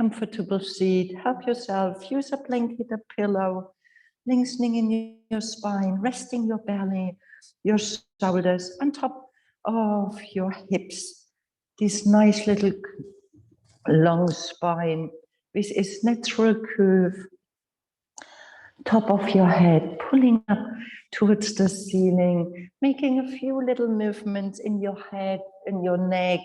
comfortable seat, help yourself, use a blanket, a pillow, lengthening in your spine, resting your belly, your shoulders on top of your hips. This nice little long spine with its natural curve. Top of your head, pulling up towards the ceiling, making a few little movements in your head, in your neck,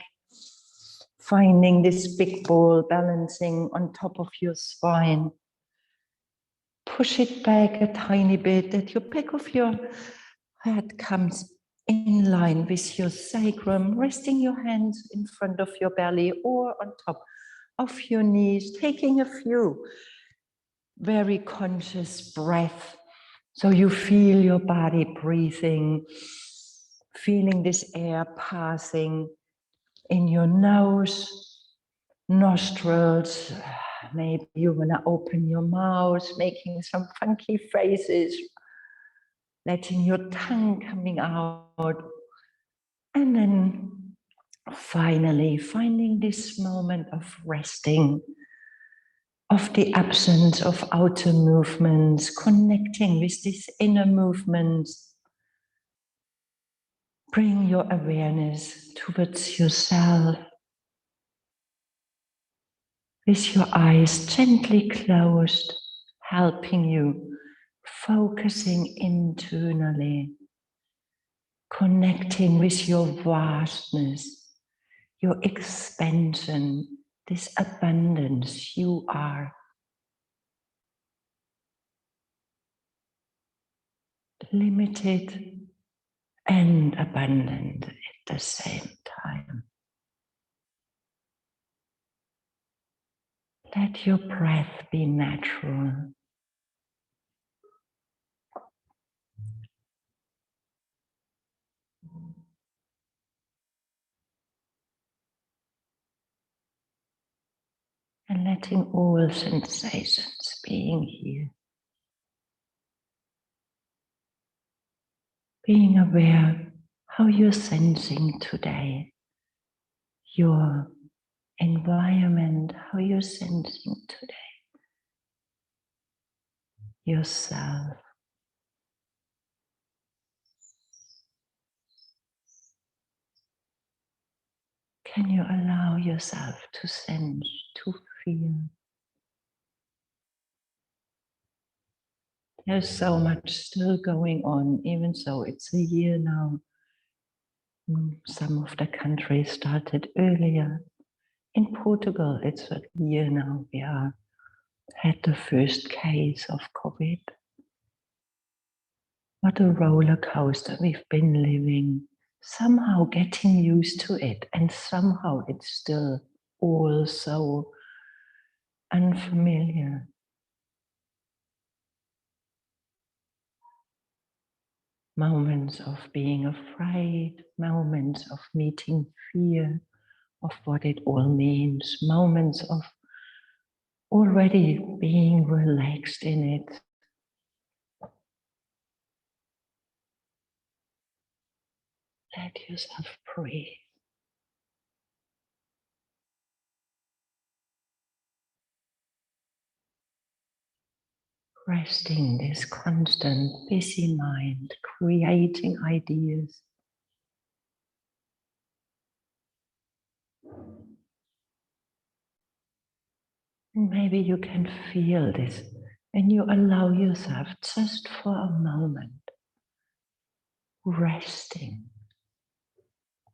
finding this big ball balancing on top of your spine. Push it back a tiny bit, that your back of your head comes in line with your sacrum, resting your hands in front of your belly or on top of your knees, taking a few very conscious breath. So you feel your body breathing, feeling this air passing in your nose, nostrils. Maybe you want to open your mouth, making some funky faces, letting your tongue coming out. And then finally finding this moment of resting, of the absence of outer movements, connecting with this inner movements. Bring your awareness towards yourself, with your eyes gently closed, helping you, focusing internally, connecting with your vastness, your expansion, this abundance you are. Limited and abundant at the same time. Let your breath be natural. And letting all sensations being here. Being aware how you're sensing today, your environment, how you're sensing today, yourself. Can you allow yourself to sense, to feel? There's so much still going on, even though it's a year now. Some of the countries started earlier. In Portugal, it's a year now. We had the first case of COVID. What a roller coaster we've been living. Somehow getting used to it, and somehow it's still all so unfamiliar. Moments of being afraid, moments of meeting fear of what it all means, moments of already being relaxed in it. Let yourself breathe. Resting this constant busy mind, creating ideas. And maybe you can feel this when you allow yourself just for a moment, resting,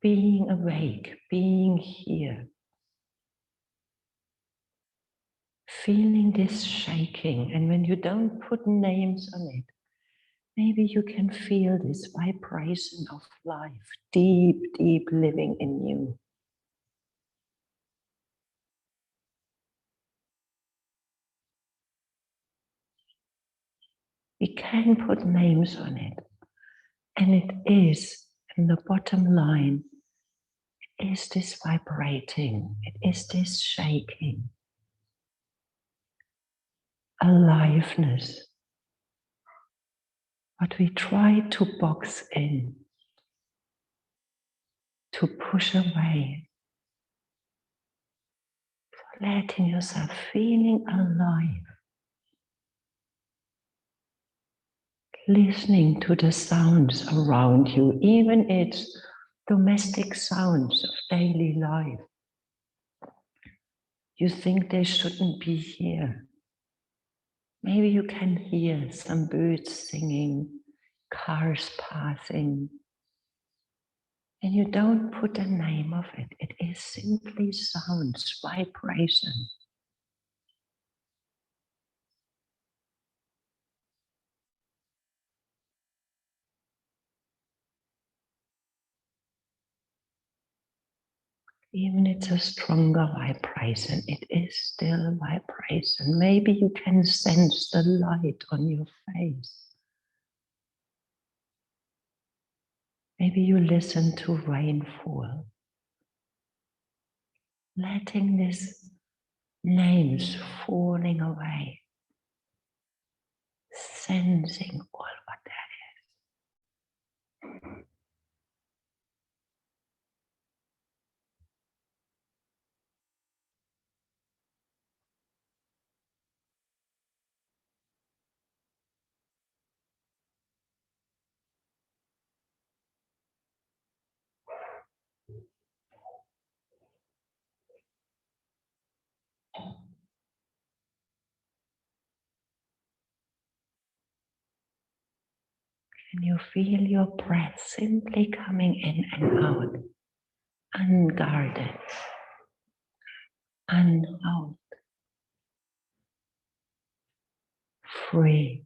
being awake, being here. Feeling this shaking, and when you don't put names on it, maybe you can feel this vibration of life, deep, deep living in you. We can put names on it, and it is, in the bottom line, it is this vibrating, it is this shaking. Aliveness, what we try to box in, to push away. letting yourself feeling alive, listening to the sounds around you, even its domestic sounds of daily life. You think they shouldn't be here. Maybe you can hear some birds singing, cars passing, and you don't put a name of it. It is simply sounds, vibration. Even it's a stronger vibration, it is still a vibration. Maybe you can sense the light on your face. Maybe you listen to rainfall, letting these names falling away, sensing all what that is. Can you feel your breath simply coming in and out, unguarded, unheld, free,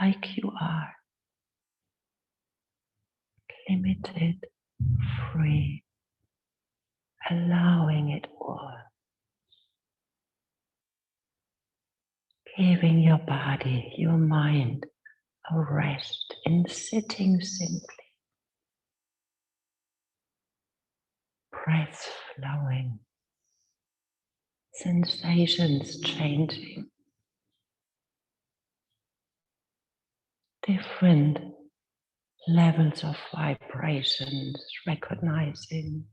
like you are, limited, free, allowing it all, giving your body, your mind a rest in sitting simply, breath flowing, sensations changing, different levels of vibrations, recognizing.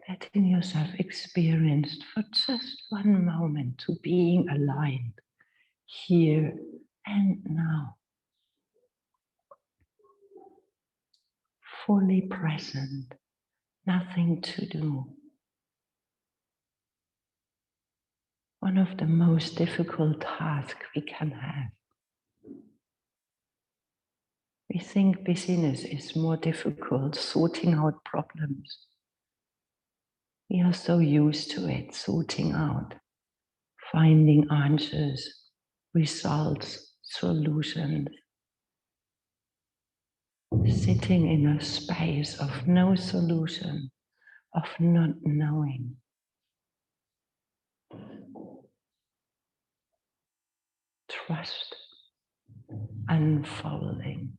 Letting yourself experience for just one moment to being aligned here and now, fully present, nothing to do. One of the most difficult tasks we can have. We think busyness is more difficult, sorting out problems. We are so used to it, sorting out, finding answers, results, solutions. Sitting in a space of no solution, of not knowing. Trust, unfolding.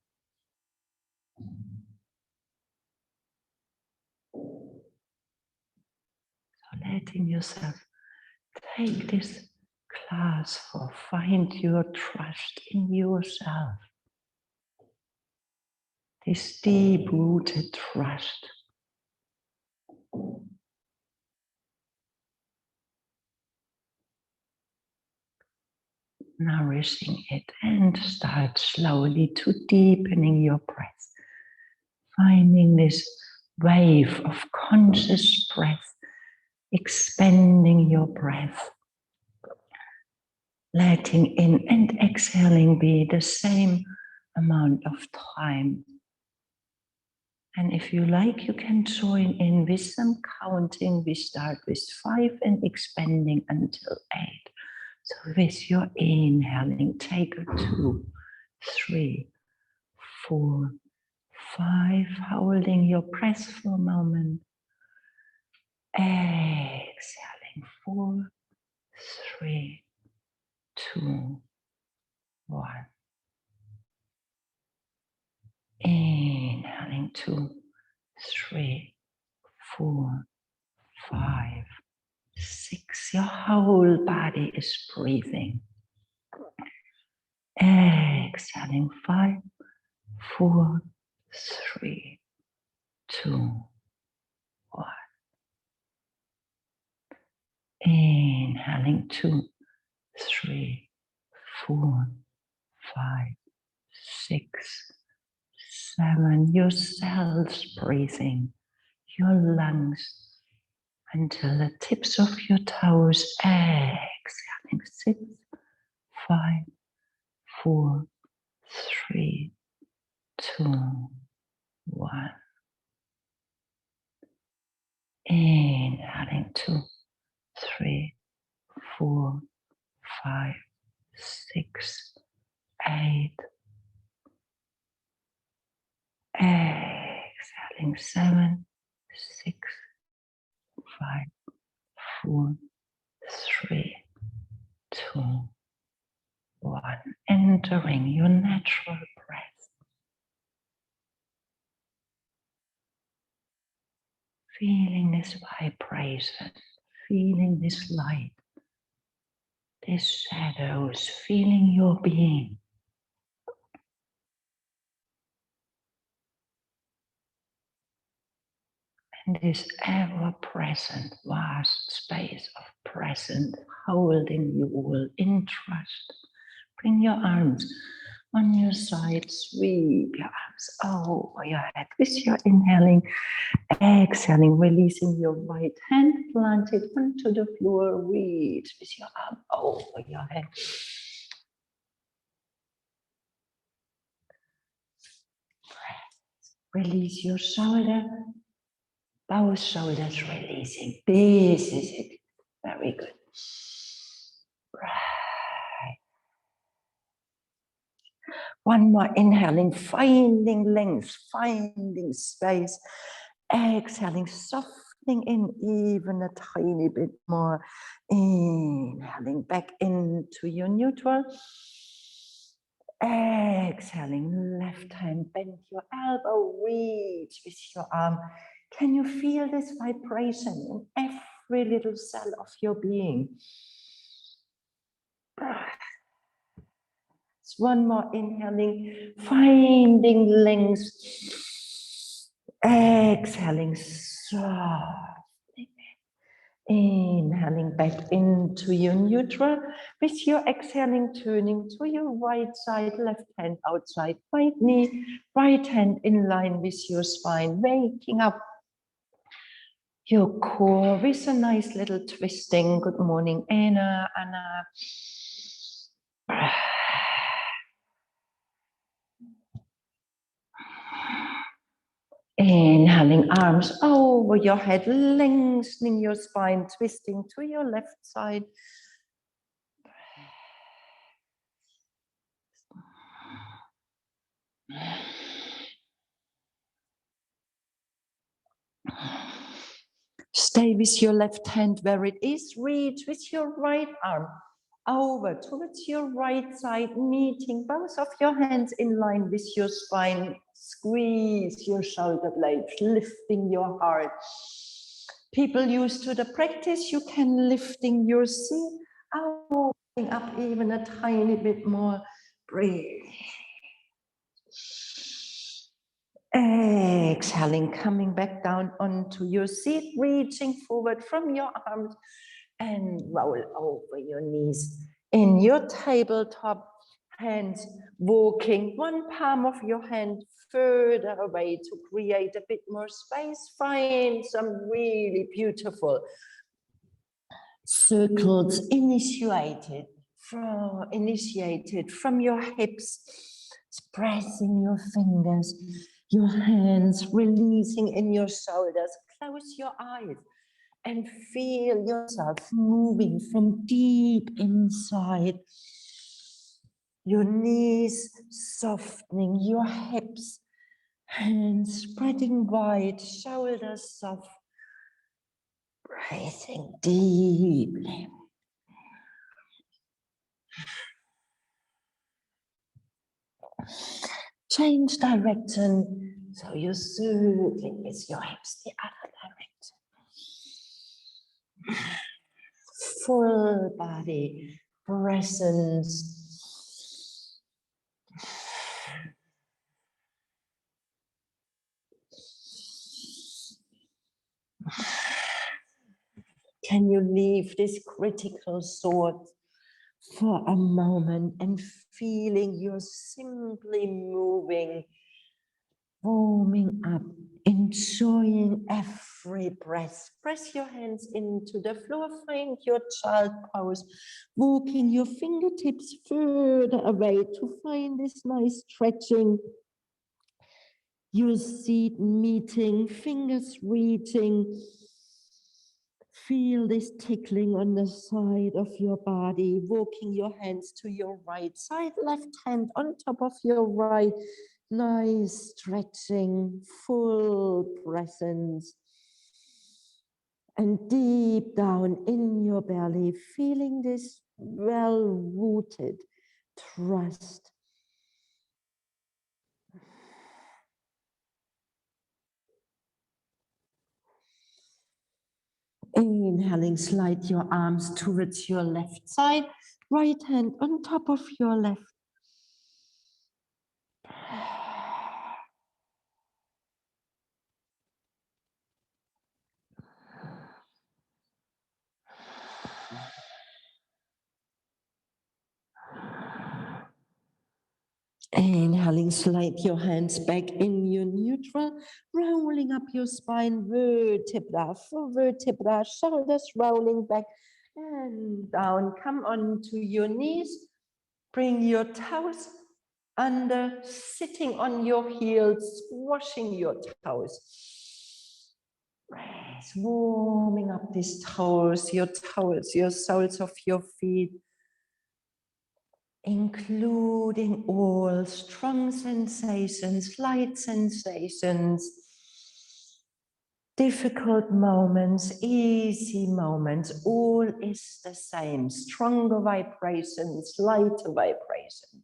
So letting yourself take this class for find your trust in yourself. This deep-rooted trust. Nourishing it and start slowly to deepening your breath. Finding this wave of conscious breath, expanding your breath. Letting in and exhaling be the same amount of time. And if you like, you can join in with some counting. We start with 5 and expanding until 8. So with your inhaling, take a 2, 3, 4, 5, holding your breath for a moment. Exhaling 4, 3, 2, 1. Inhaling 2, 3, 4, 5, 6. Your whole body is breathing. Exhaling 5, 4, 3, 2, 1. Inhaling 2, 3, 4, 5, 6, 7. Your cells breathing, your lungs until the tips of your toes. Exhaling 6, 5, 4, 3, 2, 1. Inhaling 2, 3, 4, 5, 6, 8. Exhaling 7, 6, 5, 4, 3, 2, 1. Entering your natural breath. Feeling this vibration, feeling this light, these shadows, feeling your being. And this ever-present vast space of present, holding you all in trust. Bring your arms on your side, sweep your arms over your head with your inhaling, exhaling, releasing your right hand, plant it onto the floor, reach with your arm over your head. Release your shoulder, both shoulders releasing. This is it. Very good. Right. One more inhaling, finding length, finding space. Exhaling, softening in even a tiny bit more. Inhaling back into your neutral. Exhaling, left hand, bend your elbow, reach with your arm. Can you feel this vibration in every little cell of your being? One more inhaling, finding length. Exhaling, softening. Inhaling back into your neutral. With your exhaling, turning to your right side, left hand outside, right knee, right hand in line with your spine, waking up your core with a nice little twisting. Good morning, Anna. Inhaling, arms over your head, lengthening your spine, twisting to your left side. Stay with your left hand where it is. Reach with your right arm over towards your right side, meeting both of your hands in line with your spine. Squeeze your shoulder blades, lifting your heart. People used to the practice, you can lifting your seat, opening up even a tiny bit more. Breathe. Exhaling, coming back down onto your seat, reaching forward from your arms and roll over your knees. In your tabletop, hands walking one palm of your hand further away to create a bit more space. Find some really beautiful circles initiated from your hips, pressing your fingers, your hands releasing in your shoulders. Close your eyes and feel yourself moving from deep inside. Your knees softening, your hips, hands spreading wide, shoulders soft. Breathing deeply. Change direction, so you're circling with your hips the other direction. Full body presence. Can you leave this critical thought for a moment and feeling you're simply moving, warming up, enjoying every breath. Press your hands into the floor, find your child pose, walking your fingertips further away to find this nice stretching. Your seat meeting, fingers reaching. Feel this tickling on the side of your body, walking your hands to your right side, left hand on top of your right. Nice stretching, full presence. And deep down in your belly, feeling this well-rooted trust. Inhaling, slide your arms towards your left side, right hand on top of your left. Inhaling, slide your hands back in your neutral, rolling up your spine, vertebra for vertebra, shoulders rolling back and down. Come on to your knees, bring your toes under, sitting on your heels, washing your toes. Warming up these toes, your soles of your feet, including all strong sensations, light sensations, difficult moments, easy moments, all is the same. Stronger vibrations, lighter vibrations.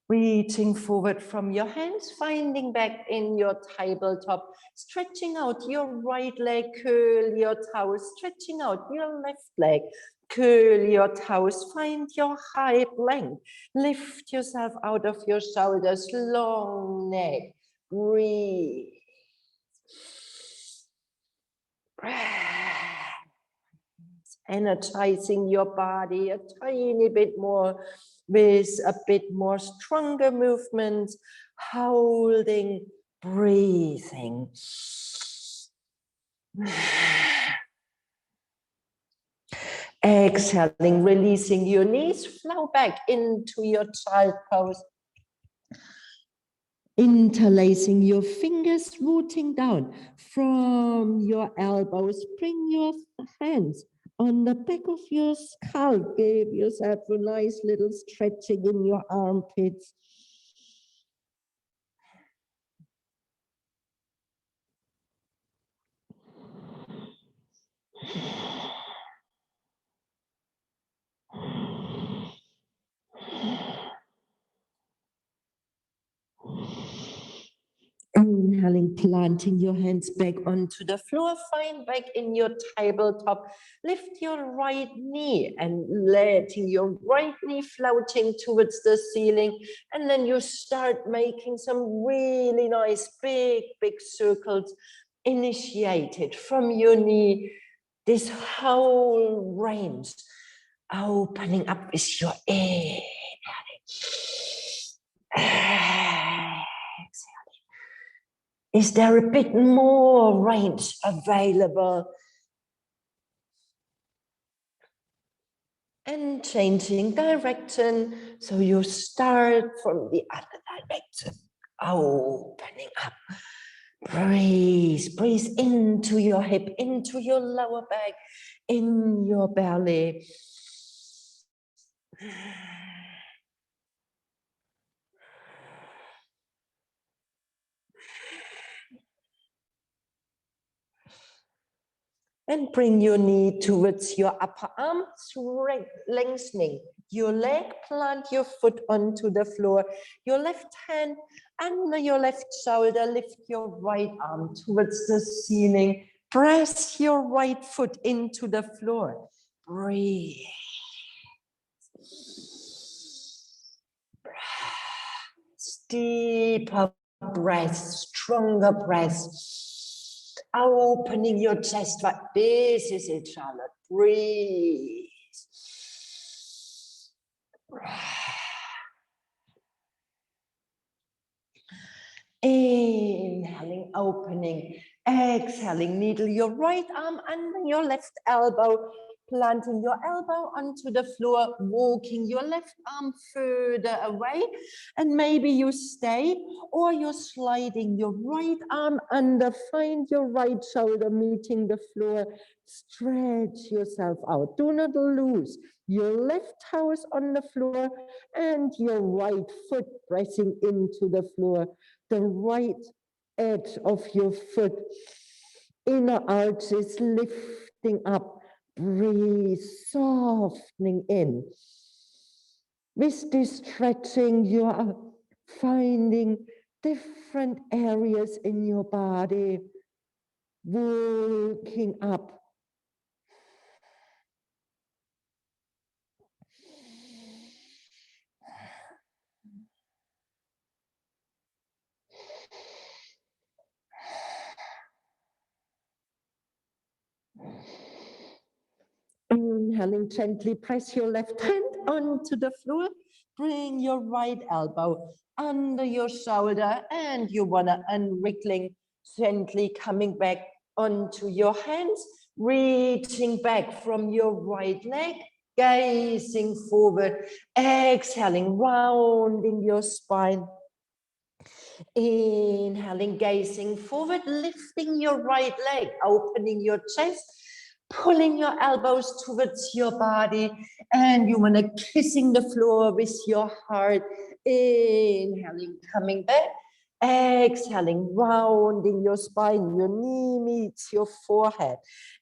Reaching forward from your hands, finding back in your tabletop, stretching out your right leg, curl your toes, stretching out your left leg, curl your toes, find your hip length, lift yourself out of your shoulders, long neck, breathe. Energizing your body a tiny bit more with a bit more stronger movements, holding, breathing. Exhaling, releasing your knees, flow back into your child pose. Interlacing your fingers, rooting down from your elbows. Bring your hands on the back of your skull. Give yourself a nice little stretching in your armpits. Inhaling, planting your hands back onto the floor, find back in your tabletop. Lift your right knee and letting your right knee floating towards the ceiling. And then you start making some really nice big circles initiated from your knee. This whole range opening up with your inhaling. Is there a bit more range available? And changing direction, so you start from the other direction, opening up. Breathe, breathe into your hip, into your lower back, in your belly. And bring your knee towards your upper arm, lengthening your leg, plant your foot onto the floor, your left hand under your left shoulder, lift your right arm towards the ceiling, press your right foot into the floor, breathe. Deeper breath, stronger breath. opening your chest. This is it, Charlotte. Breathe. Inhaling, opening, exhaling, needle your right arm under your left elbow, planting your elbow onto the floor, walking your left arm further away, and maybe you stay, or you're sliding your right arm under, find your right shoulder meeting the floor, stretch yourself out. Do not lose your left toes on the floor and your right foot pressing into the floor. The right edge of your foot, inner arches lifting up, breathe, softening in. With this stretching, you are finding different areas in your body, working up. Inhaling gently, press your left hand onto the floor. Bring your right elbow under your shoulder, and you want to unwriggling, gently coming back onto your hands, reaching back from your right leg, gazing forward, exhaling, rounding your spine. Inhaling, gazing forward, lifting your right leg, opening your chest, pulling your elbows towards your body, and you want to kissing the floor with your heart. Inhaling, coming back, exhaling, rounding your spine, your knee meets your forehead.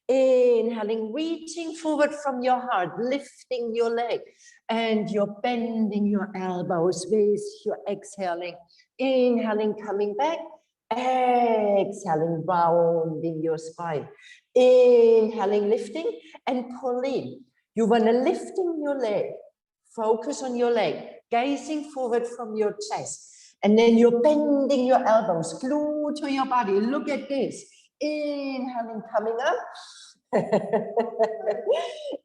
Inhaling, reaching forward from your heart, lifting your leg, and you're bending your elbows with your exhaling. Inhaling, coming back, exhaling, rounding your spine. Inhaling, lifting and pulling. You want to lifting your leg, focus on your leg, gazing forward from your chest. And then you're bending your elbows, glue to your body. Look at this. Inhaling, coming up.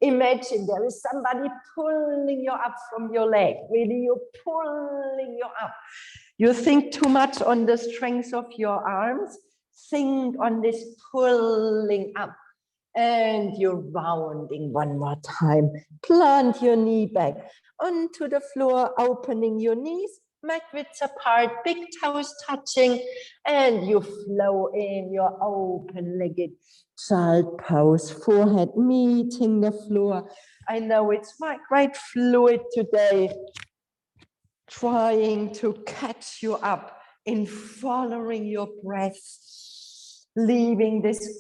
Imagine there is somebody pulling you up from your leg. Really, you're pulling you up. You think too much on the strength of your arms. Think on this pulling up. And you're rounding one more time. Plant your knee back onto the floor, opening your knees, mat width apart, big toes touching, and you flow in your open-legged child pose, forehead meeting the floor. I know it's quite fluid today, trying to catch you up in following your breath, leaving this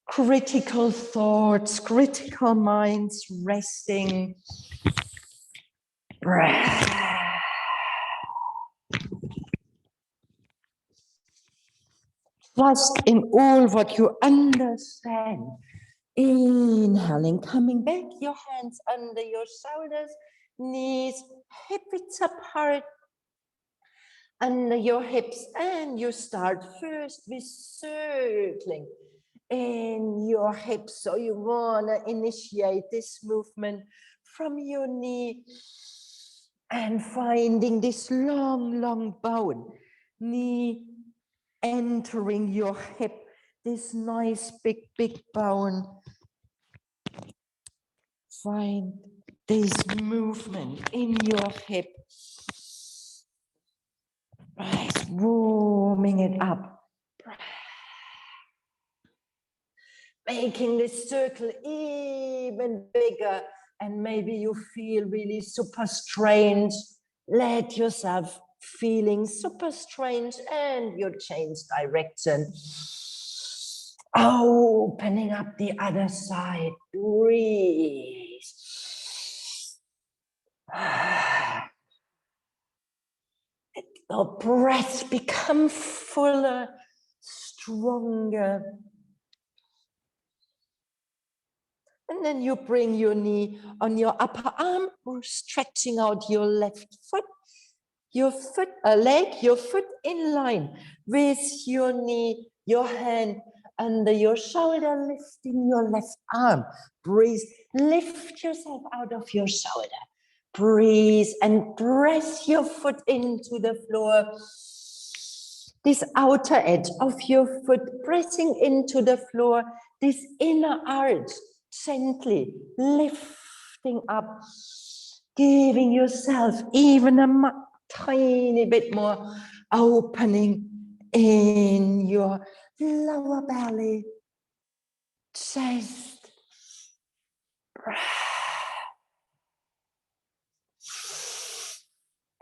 critical thoughts, critical minds resting. Breath. Trust in all what you understand. Inhaling, coming back, your hands under your shoulders, knees, hip width apart, under your hips, and you start first with circling in your hips. So you want to initiate this movement from your knee and finding this long bone, knee entering your hip, this nice big bone. Find this movement in your hip. Right, warming it up. Making this circle even bigger, and maybe you feel really super strange. Let yourself feeling super strange and you change direction. Opening up the other side. Breathe. Let your breath become fuller, stronger. And then you bring your knee on your upper arm, or stretching out your left foot, your foot in line with your knee, your hand under your shoulder, lifting your left arm. Breathe, lift yourself out of your shoulder. Breathe and press your foot into the floor. This outer edge of your foot pressing into the floor, this inner arch gently lifting up, giving yourself even a tiny bit more opening in your lower belly, chest, breath.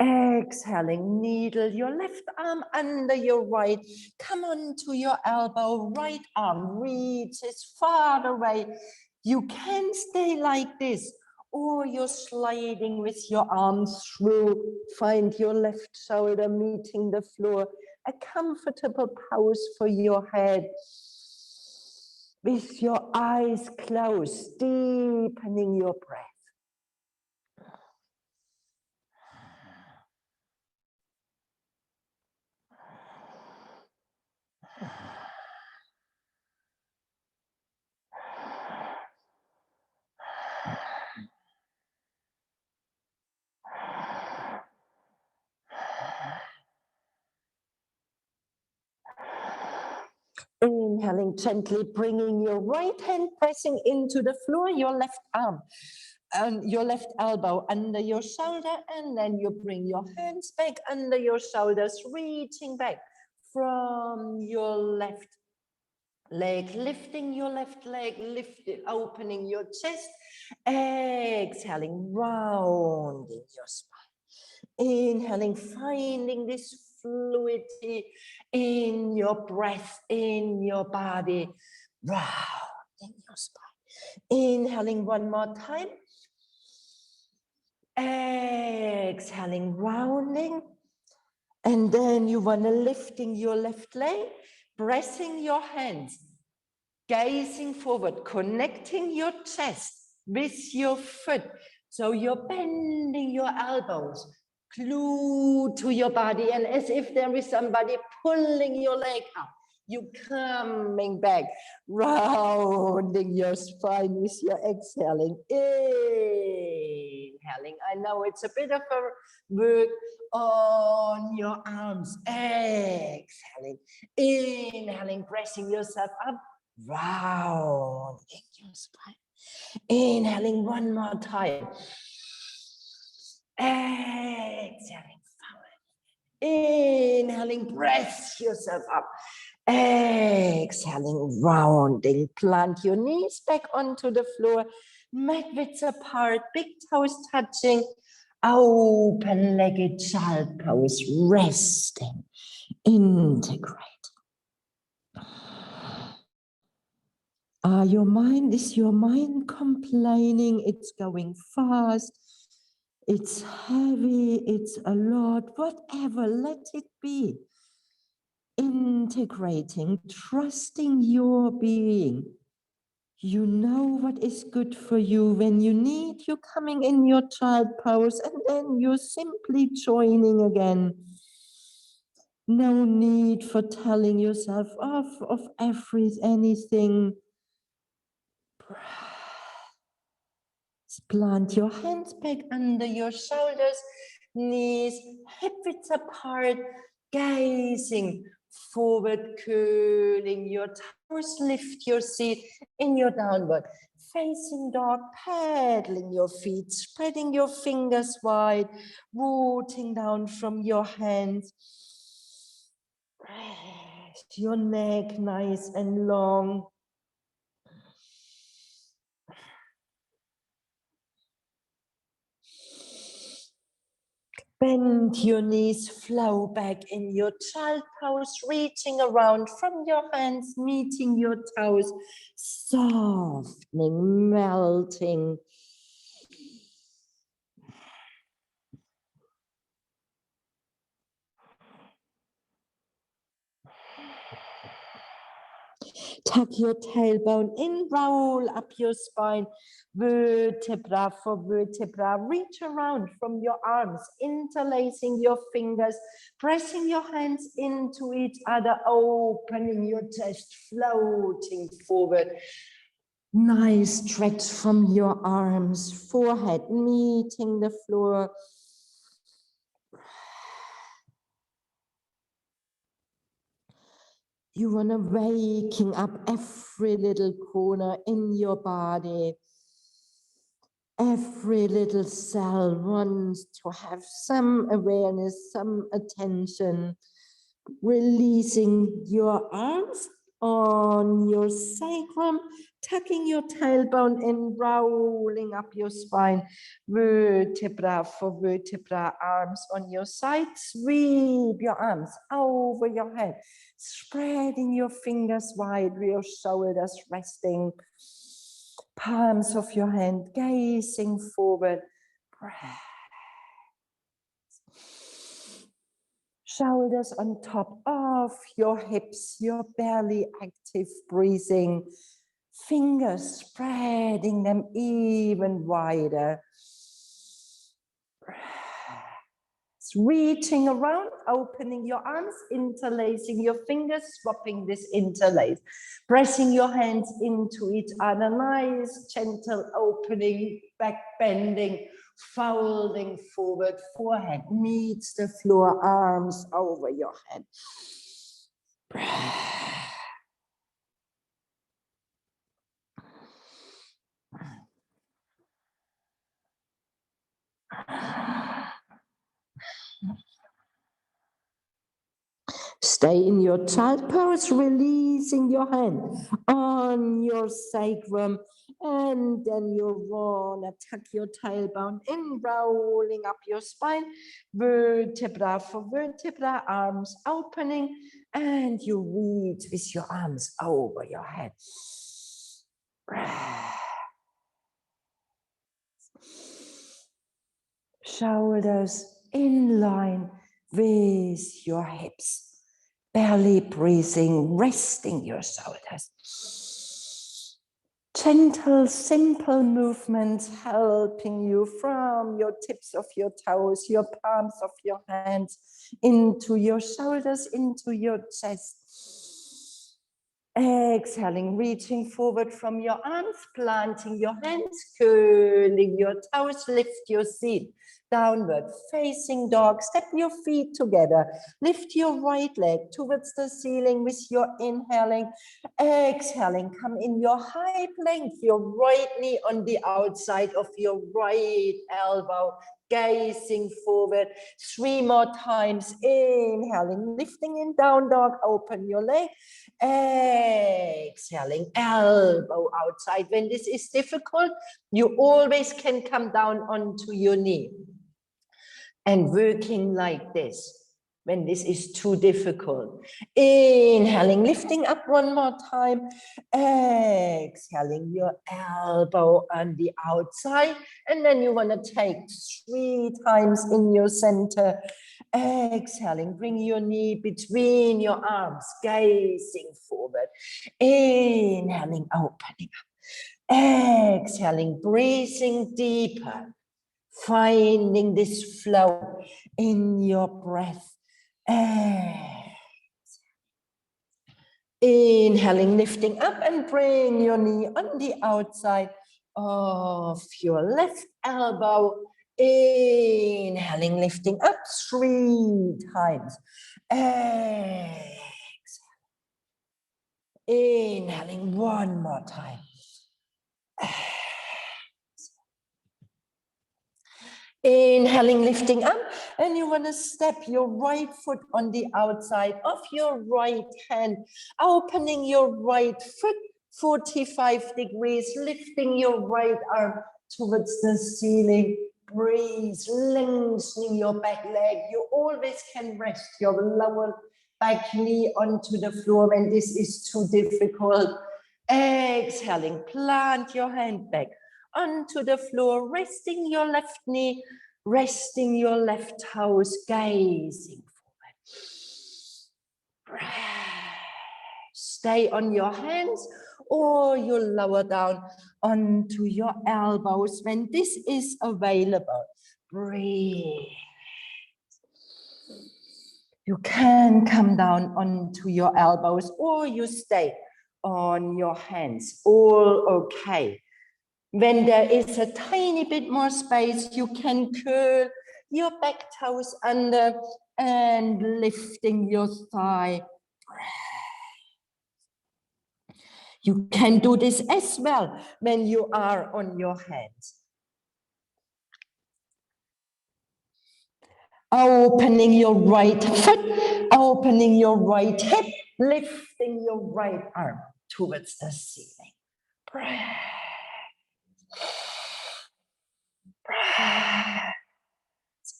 Exhaling, needle your left arm under your right. Come on to your elbow, right arm reaches far away. You can stay like this, or you're sliding with your arms through. Find your left shoulder meeting the floor. A comfortable pose for your head. With your eyes closed, deepening your breath. Inhaling gently, bringing your right hand pressing into the floor, your left arm and your left elbow under your shoulder, and then you bring your hands back under your shoulders, reaching back from your left leg, lifting your left leg, opening your chest, exhaling, rounding your spine. Inhaling, finding this fluidity in your breath, in your body, rounding your spine. Inhaling one more time. Exhaling, rounding. And then you want to lifting your left leg, pressing your hands, gazing forward, connecting your chest with your foot. So you're bending your elbows, glued to your body, and as if there is somebody pulling your leg up, you coming back, rounding your spine with your exhaling. Inhaling. I know it's a bit of a work on your arms. Exhaling. Inhaling, pressing yourself up, rounding your spine. Inhaling one more time. Exhaling forward. Inhaling, press yourself up. Exhaling, rounding. Plant your knees back onto the floor. Mat widths apart, big toes touching. Open-legged child pose, resting. Integrate. Is your mind complaining? It's going fast. It's heavy. It's a lot. Whatever, let it be. Integrating, trusting your being. You know what is good for you. When you need, you're coming in your child pose, and then you're simply joining again. No need for telling yourself off of anything. Plant your hands back under your shoulders, knees hip width apart, gazing forward, curling your toes, lift your seat in your downward facing dog, pedaling your feet, spreading your fingers wide, rooting down from your hands. Rest your neck nice and long. Bend your knees, flow back in your child pose, reaching around from your hands, meeting your toes, softening, melting. Tuck your tailbone in, roll up your spine, vertebra for vertebra. Reach around from your arms, interlacing your fingers, pressing your hands into each other, opening your chest, floating forward. Nice stretch from your arms, forehead meeting the floor. You want to waking up every little corner in your body. Every little cell wants to have some awareness, some attention. Releasing your arms on your sacrum, tucking your tailbone in, rolling up your spine, vertebra for vertebra, arms on your side, sweep your arms over your head, spreading your fingers wide, your shoulders resting, palms of your hand gazing forward, breath. Shoulders on top of your hips, your belly active breathing, fingers spreading them even wider. Reaching around, opening your arms, interlacing your fingers, swapping this interlace, pressing your hands into each other, nice, gentle opening, back bending, folding forward, forehead meets the floor, arms over your head. Stay in your child pose, releasing your hand on your sacrum, and then you wanna tuck your tailbone in, rolling up your spine, vertebra for vertebra, arms opening, and you reach with your arms over your head. Shoulders in line with your hips. Belly breathing, resting your shoulders. Gentle, simple movements helping you from your tips of your toes, your palms of your hands, into your shoulders, into your chest. Exhaling, reaching forward from your arms, planting your hands, curling your toes, lift your seat. Downward facing dog, step your feet together, lift your right leg towards the ceiling with your inhaling, exhaling, come in your high plank, your right knee on the outside of your right elbow, gazing forward, 3 more times, inhaling, lifting in down dog, open your leg, exhaling, elbow outside. When this is difficult, you always can come down onto your knee. And working like this, when this is too difficult. Inhaling, lifting up 1 more time. Exhaling, your elbow on the outside. And then you want to take 3 times in your center. Exhaling, bring your knee between your arms, gazing forward. Inhaling, opening up. Exhaling, breathing deeper. Finding this flow in your breath. Inhaling, lifting up, and bring your knee on the outside of your left elbow. Inhaling, lifting up 3 times. Inhaling 1 more time. Inhaling, lifting up, and you want to step your right foot on the outside of your right hand, opening your right foot 45 degrees, lifting your right arm towards the ceiling. Breathe, lengthening your back leg. You always can rest your lower back knee onto the floor when this is too difficult. Exhaling, plant your hand back onto the floor, resting your left knee, resting your left toes, gazing forward. Rest. stay on your hands, or you lower down onto your elbows when this is available. Breathe. You can come down onto your elbows, or you stay on your hands. All okay. When there is a tiny bit more space, you can curl your back toes under and lifting your thigh. You can do this as well when you are on your hands. Opening your right foot, opening your right hip, lifting your right arm towards the ceiling. Breath. Breath.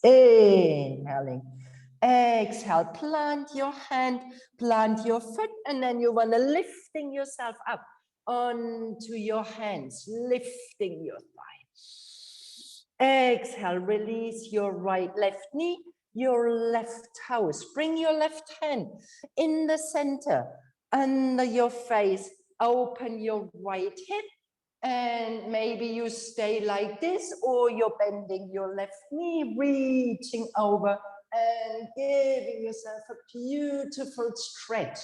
Inhaling. Exhale, plant your hand, plant your foot, and then you want to lifting yourself up onto your hands, lifting your thigh. Exhale, release your right left knee, your left toes. Bring your left hand in the center, under your face. Open your right hip, and maybe you stay like this, or you're bending your left knee, reaching over and giving yourself a beautiful stretch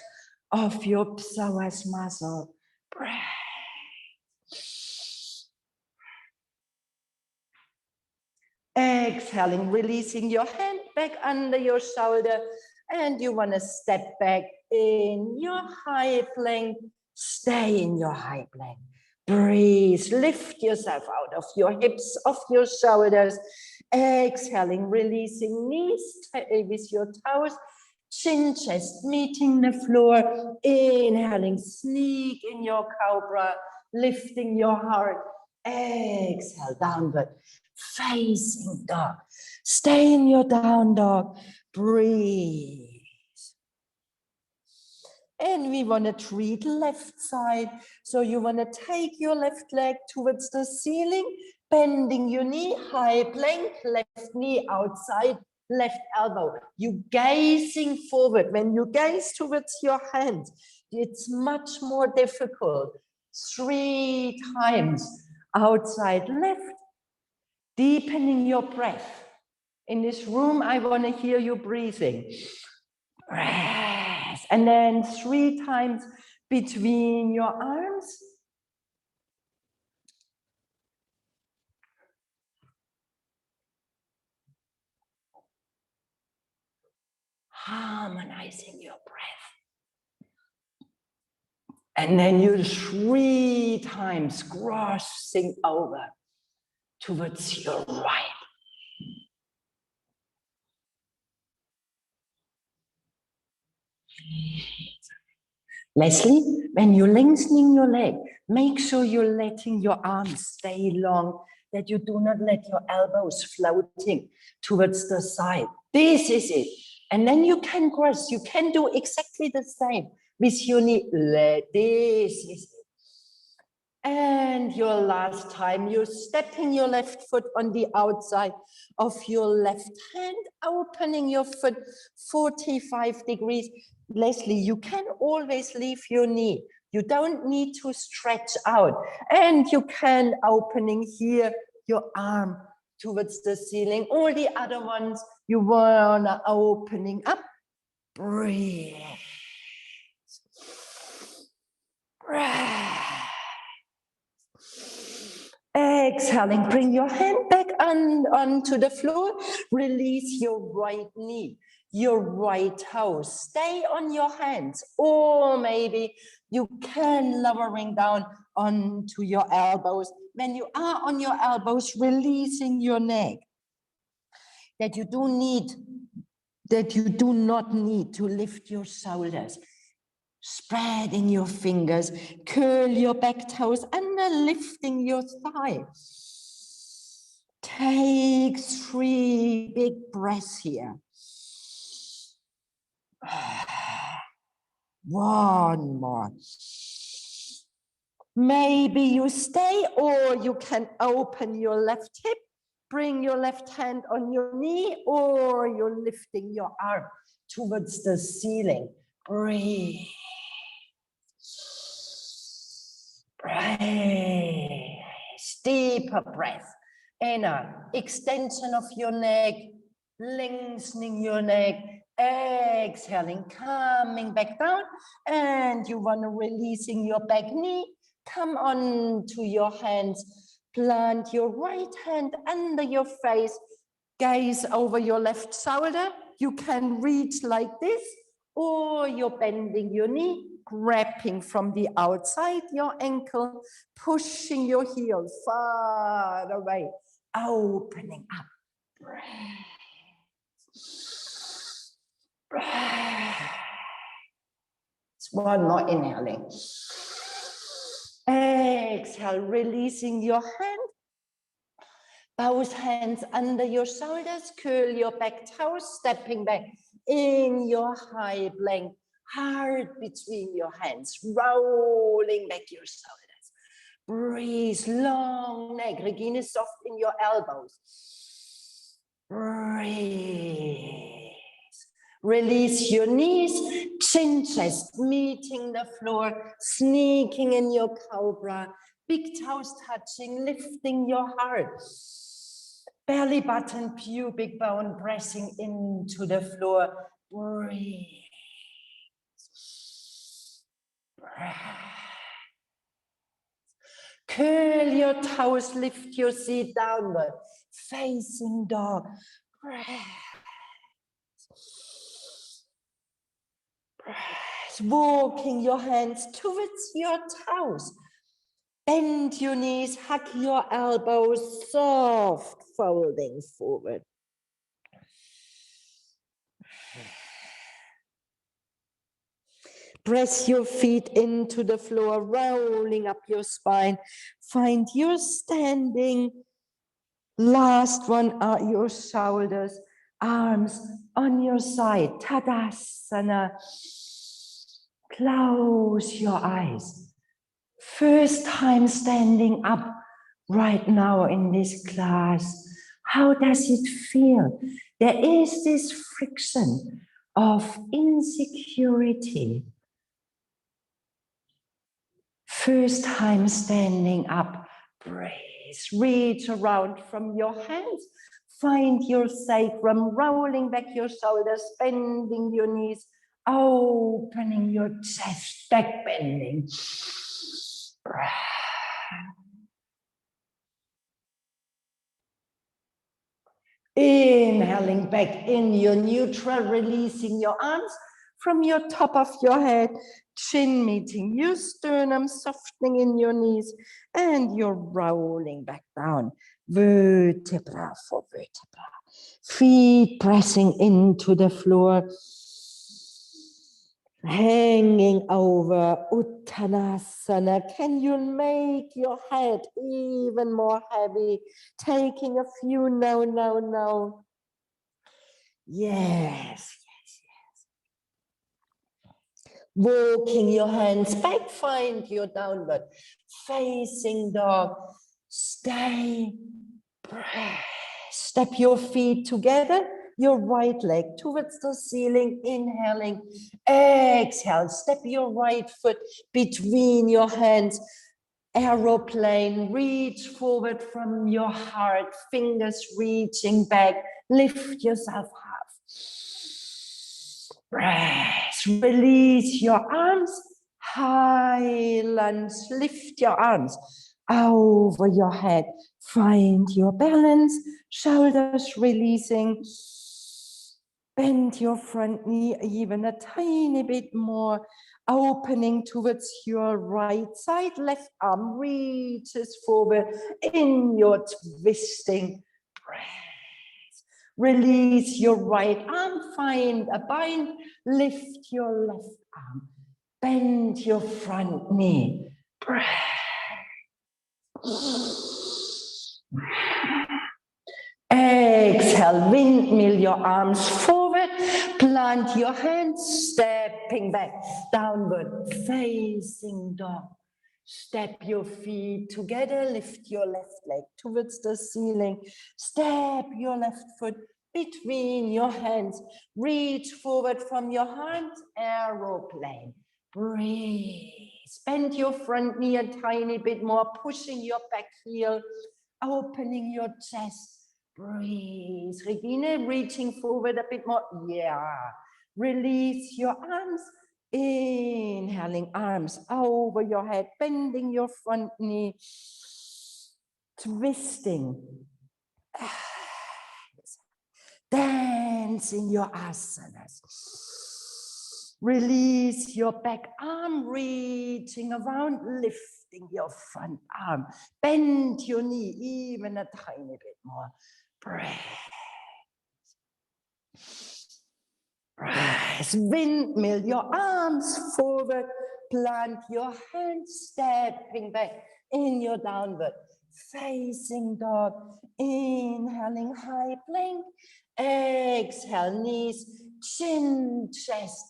of your psoas muscle. Breath. Exhaling, releasing your hand back under your shoulder, and you want to step back in your high plank. Stay in your high plank. Breathe, lift yourself out of your hips, off your shoulders. Exhaling, releasing knees with your toes, chin, chest meeting the floor. Inhaling, sneak in your cobra, lifting your heart. Exhale, downward facing dog. Stay in your down dog. Breathe. And we want to treat left side. So you want to take your left leg towards the ceiling, bending your knee, high plank, left knee outside, left elbow. You gazing forward. When you gaze towards your hand, it's much more difficult. 3 times outside left, deepening your breath. In this room, I want to hear you breathing. Breath. And then 3 times between your arms. Harmonizing your breath. And then you 3 times crossing over towards your right. Leslie, when you're lengthening your leg, make sure you're letting your arms stay long, that you do not let your elbows floating towards the side. This is it. And then you can cross. You can do exactly the same with your knee. This is it. And your last time, you're stepping your left foot on the outside of your left hand, opening your foot 45 degrees. Leslie, you can always leave your knee. You don't need to stretch out. And you can opening here your arm towards the ceiling. All the other ones, you wanna opening up. Breathe. Breathe. Exhaling, bring your hand back onto the floor. Release your right knee, your right toe. Stay on your hands, or maybe you can lowering down onto your elbows. When you are on your elbows, releasing your neck. That you do not need to lift your shoulders. Spreading your fingers, curl your back toes, and then lifting your thigh. Take 3 big breaths here. 1 more. Maybe you stay, or you can open your left hip, bring your left hand on your knee, or you're lifting your arm towards the ceiling. Breathe. Breathe. Deeper breath. Inner extension of your neck, lengthening your neck. Exhaling, coming back down, and you want to releasing your back knee. Come on to your hands. Plant your right hand under your face. Gaze over your left shoulder. You can reach like this, or you're bending your knee, grabbing from the outside your ankle, pushing your heel far away, opening up. Breath. Breath. One more inhaling. Exhale, releasing your hand. Both hands under your shoulders, curl your back toes, stepping back in your high plank, heart between your hands, rolling back your shoulders. Breathe, long neck, Regina soft in your elbows. Breathe. Release your knees, chin, chest, meeting the floor, sneaking in your cobra, big toes touching, lifting your heart. Belly button, pubic bone pressing into the floor. Breathe. Breath. Curl your toes, lift your seat downward, facing dog. Breath. Breath. Walking your hands towards your toes. Bend your knees, hug your elbows, soft folding forward. Press your feet into the floor, rolling up your spine. Find your standing. Last one are your shoulders, arms on your side. Tadasana. Close your eyes. First time standing up right now in this class. How does it feel? There is this friction of insecurity. First time standing up, breathe, reach around from your hands, find your sacrum, rolling back your shoulders, bending your knees, opening your chest, back bending. Breath. Inhaling back in your neutral, releasing your arms from your top of your head, chin meeting your sternum, softening in your knees, and you're rolling back down, vertebra for vertebra. Feet pressing into the floor, hanging over Uttanasana. Can you make your head even more heavy? Taking a few, no. Yes. Walking your hands back, find your downward facing dog. Stay, breath. Step your feet together, your right leg towards the ceiling, inhaling. Exhale, step your right foot between your hands. Aeroplane, reach forward from your heart, fingers reaching back. Lift yourself up. Breath, release your arms, high lunge, lift your arms over your head, find your balance, shoulders releasing, bend your front knee even a tiny bit more, opening towards your right side, left arm reaches forward in your twisting breath. Release your right arm, find a bind, lift your left arm, bend your front knee, breath. Exhale, windmill your arms forward, plant your hands, stepping back, downward, facing dog. Step your feet together, lift your left leg towards the ceiling, step your left foot between your hands, reach forward from your hands, aeroplane. Breathe. Bend your front knee a tiny bit more, pushing your back heel, opening your chest. Breathe. Regine, reaching forward a bit more. Yeah. Release your arms. Inhaling, arms over your head, bending your front knee, twisting. Dancing your asanas. Release your back arm, reaching around, lifting your front arm. Bend your knee even a tiny bit more. Breath. Breath. Windmill your arms forward. Plant your hands, stepping back in your downward facing dog. Inhaling, high plank. Exhale, knees, chin, chest.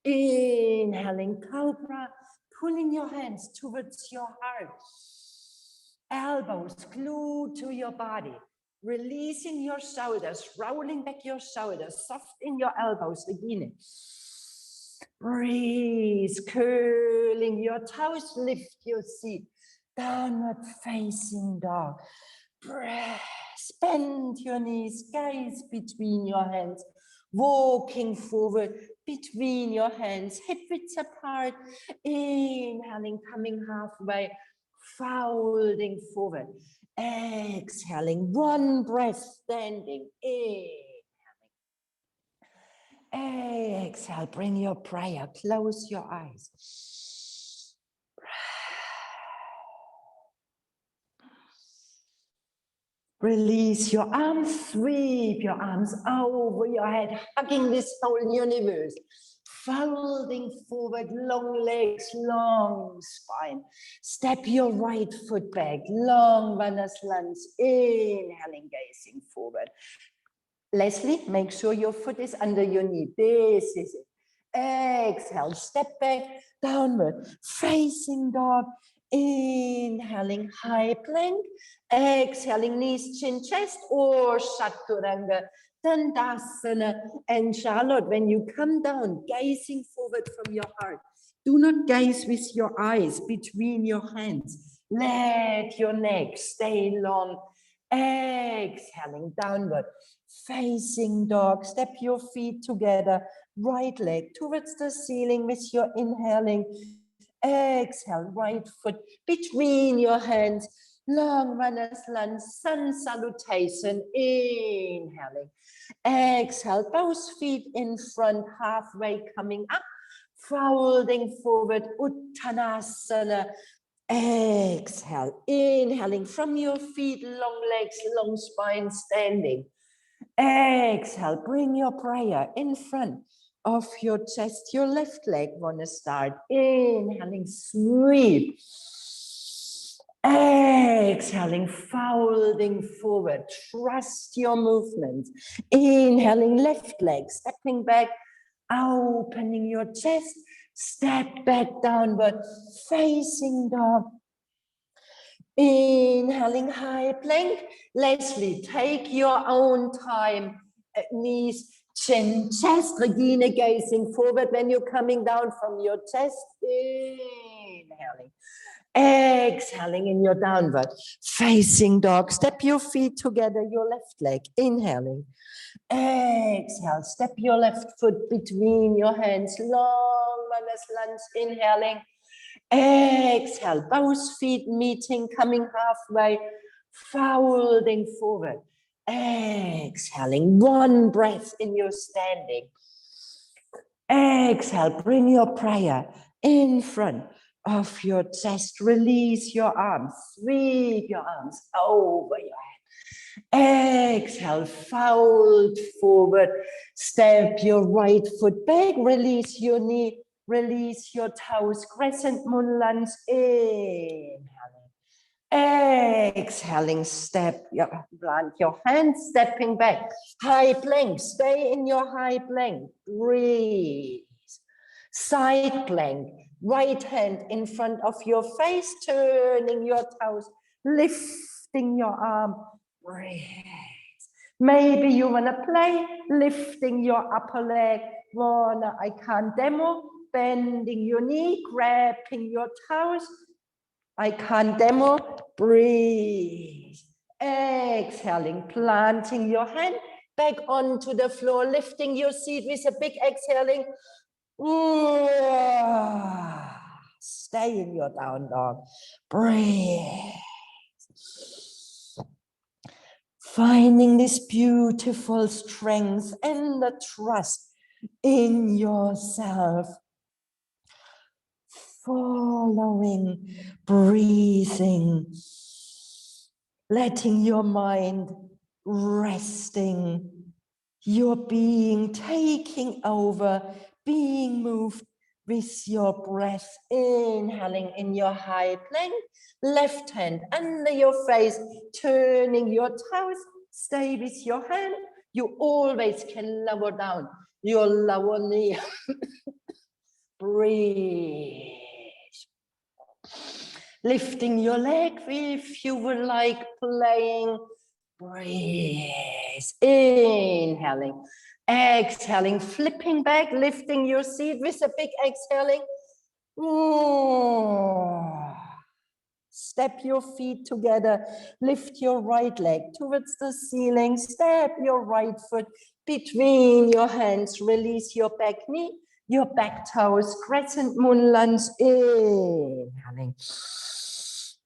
Inhaling, cobra. Pulling your hands towards your heart. Elbows glued to your body. Releasing your shoulders, rolling back your shoulders, soft in your elbows, again. Breathe, curling your toes, lift your seat. Downward facing dog. Breath, bend your knees, gaze between your hands. Walking forward between your hands, hip widths apart. Inhaling, coming halfway, folding forward. Exhaling, one breath, standing. Inhaling. Exhale, bring your prayer, close your eyes. Release your arms, sweep your arms over your head, hugging this whole universe. Folding forward, long legs, long spine. Step your right foot back, long runners lunge. Inhaling, gazing forward. Leslie, make sure your foot is under your knee. This is it. Exhale, step back, downward, facing dog. Inhaling, high plank. Exhaling, knees, chin, chest, or Chaturanga, Dandasana. And Charlotte, when you come down, gazing forward from your heart, do not gaze with your eyes between your hands. Let your neck stay long. Exhaling, downward, facing dog. Step your feet together, right leg towards the ceiling with your inhaling. Exhale, right foot between your hands. Long runners lunge, sun salutation. Inhaling. Exhale, both feet in front, halfway coming up. Folding forward, Uttanasana. Exhale, inhaling from your feet, long legs, long spine, standing. Exhale, bring your prayer in front of your chest. Your left leg wanna start. Inhaling, sweep. Exhaling, folding forward. Trust your movement. Inhaling, left leg, stepping back, opening your chest. Step back downward, facing dog. Inhaling, high plank. Leslie, take your own time. Knees, chin, chest. Regina, gazing forward when you're coming down from your chest. Inhaling. Exhaling in your downward. Facing dog. Step your feet together, your left leg. Inhaling. Exhale. Step your left foot between your hands. Long runners lunge. Inhaling. Exhale, both feet meeting, coming halfway, folding forward. Exhaling, one breath in your standing. Exhale, bring your prayer in front of your chest. Release your arms, sweep your arms over your head. Exhale, fold forward. Step your right foot back, release your knee. Release your toes, crescent moon lunge. Inhaling. Exhaling, plant your hands, stepping back. High plank, stay in your high plank. Breathe. Side plank, right hand in front of your face, turning your toes, lifting your arm. Breathe. Maybe you wanna play, lifting your upper leg. I can't demo. bending your knee, grabbing your toes. I can't demo, breathe. Exhaling, planting your hand back onto the floor, lifting your seat with a big exhaling. Stay in your down dog. Breathe. Finding this beautiful strength and the trust in yourself. Following, breathing, letting your mind resting, your being taking over, being moved with your breath, inhaling in your high plank, left hand under your face, turning your toes, stay with your hand. You always can lower down your lower knee. Breathe. Lifting your leg if you would like, playing. Breathe. Inhaling. Exhaling, flipping back, lifting your seat with a big exhaling. Step your feet together. Lift your right leg towards the ceiling. Step your right foot between your hands. Release your back knee, your back toes. Crescent moon lunge. Inhaling.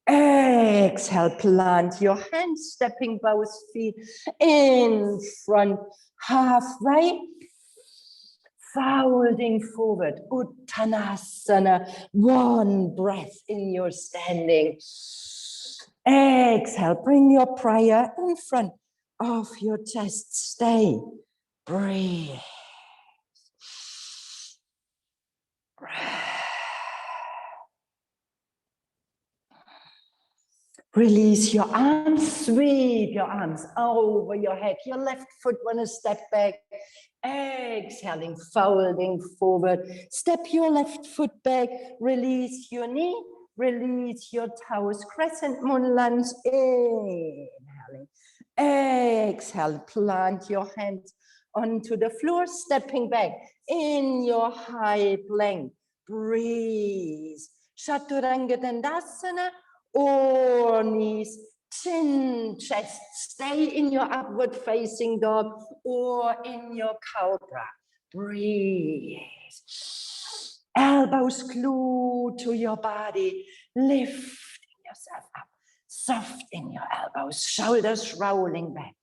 Exhale, plant your hands, stepping both feet in front, halfway, folding forward, Uttanasana, one breath in your standing. Exhale, bring your prayer in front of your chest, stay, breathe. Release your arms, sweep your arms over your head. Your left foot wanna step back. Exhaling, folding forward. Step your left foot back. Release your knee. Release your toes. Crescent moon lunge. Inhaling. Exhale, plant your hands onto the floor. Stepping back in your high plank. Breathe. Chaturanga Dandasana. Or knees, chin, chest, stay in your upward facing dog or in your cobra. Breathe. Elbows glued to your body, lifting yourself up, soft in your elbows, shoulders rolling back.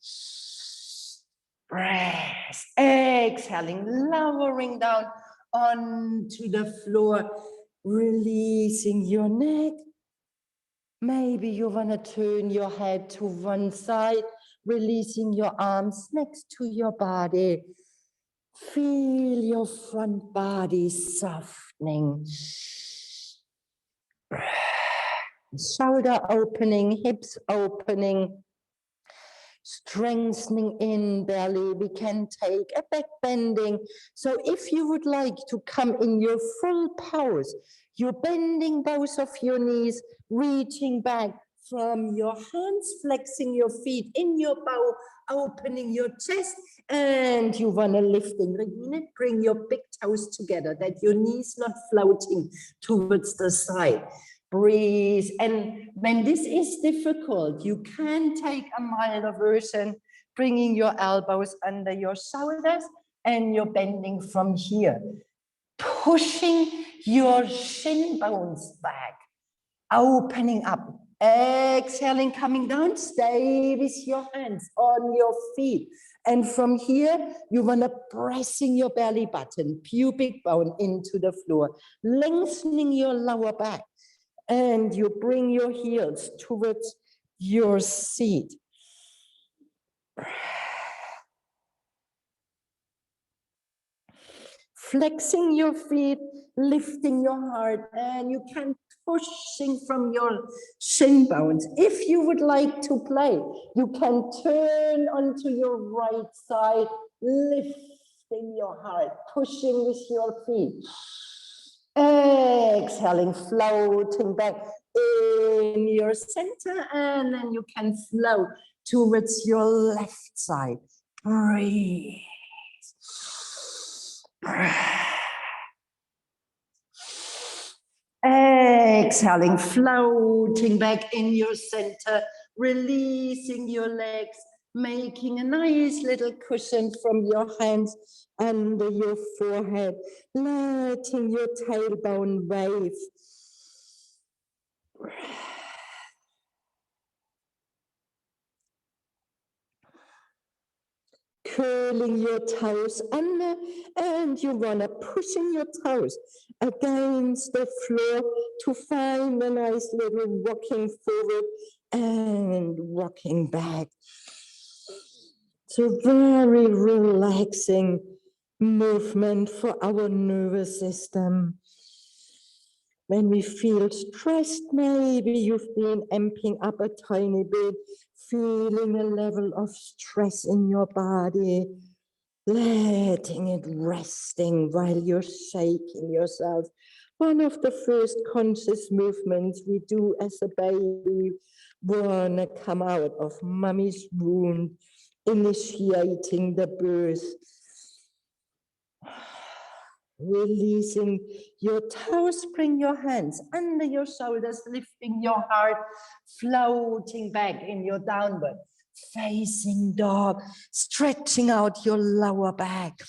Breath. Exhaling, lowering down onto the floor, releasing your neck. Maybe you want to turn your head to one side, releasing your arms next to your body. Feel your front body softening. Shoulder opening, hips opening, strengthening in belly. We can take a back bending. So if you would like to come in your full pose, you're bending both of your knees, reaching back from your hands, flexing your feet in your bow, opening your chest, and you want to lifting. Bring your big toes together, that your knees not floating towards the side. Breathe. And when this is difficult, you can take a milder version, bringing your elbows under your shoulders, and you're bending from here, pushing your shin bones back, opening up, exhaling, coming down, stay with your hands on your feet. And from here, you want to pressing your belly button, pubic bone into the floor, lengthening your lower back. And you bring your heels towards your seat. Flexing your feet, lifting your heart, and you can pushing from your shin bones. If you would like to play, you can turn onto your right side, lifting your heart, pushing with your feet. Exhaling, floating back in your center, and then you can flow towards your left side. Breathe. Breathe. Exhaling, floating back in your center, releasing your legs, making a nice little cushion from your hands under your forehead, letting your tailbone wave. Curling your toes under, and you want to pushing your toes against the floor to find a nice little rocking forward and rocking back. So very relaxing movement for our nervous system. When we feel stressed, maybe you've been amping up a tiny bit, feeling a level of stress in your body, letting it resting while you're shaking yourself. One of the first conscious movements we do as a baby, wanna come out of mommy's womb, initiating the birth. Releasing your toes, bring your hands under your shoulders, lifting your heart, floating back in your downward facing dog, stretching out your lower back.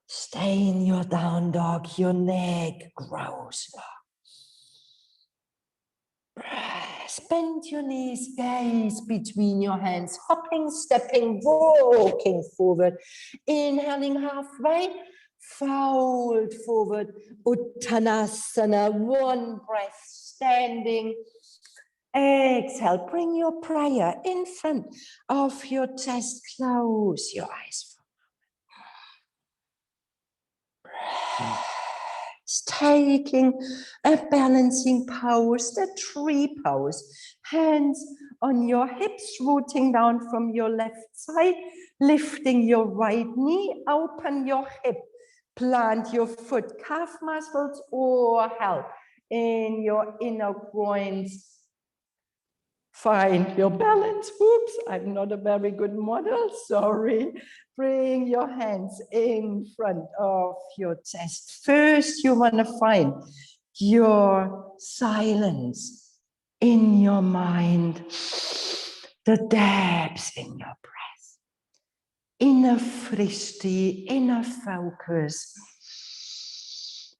Stay in your down dog, your neck grows. Bend your knees, gaze between your hands, hopping, stepping, walking forward. Inhaling halfway, fold forward. Uttanasana, one breath, standing. Exhale, bring your prayer in front of your chest. Close your eyes. Taking a balancing pose, the tree pose. Hands on your hips, rooting down from your left side, lifting your right knee, open your hip, plant your foot, calf muscles, or help in your inner groins. Find your balance. Whoops, I'm not a very good model, sorry. Bring your hands in front of your chest. First, you want to find your silence in your mind, the depths in your breath, inner fristy, inner focus.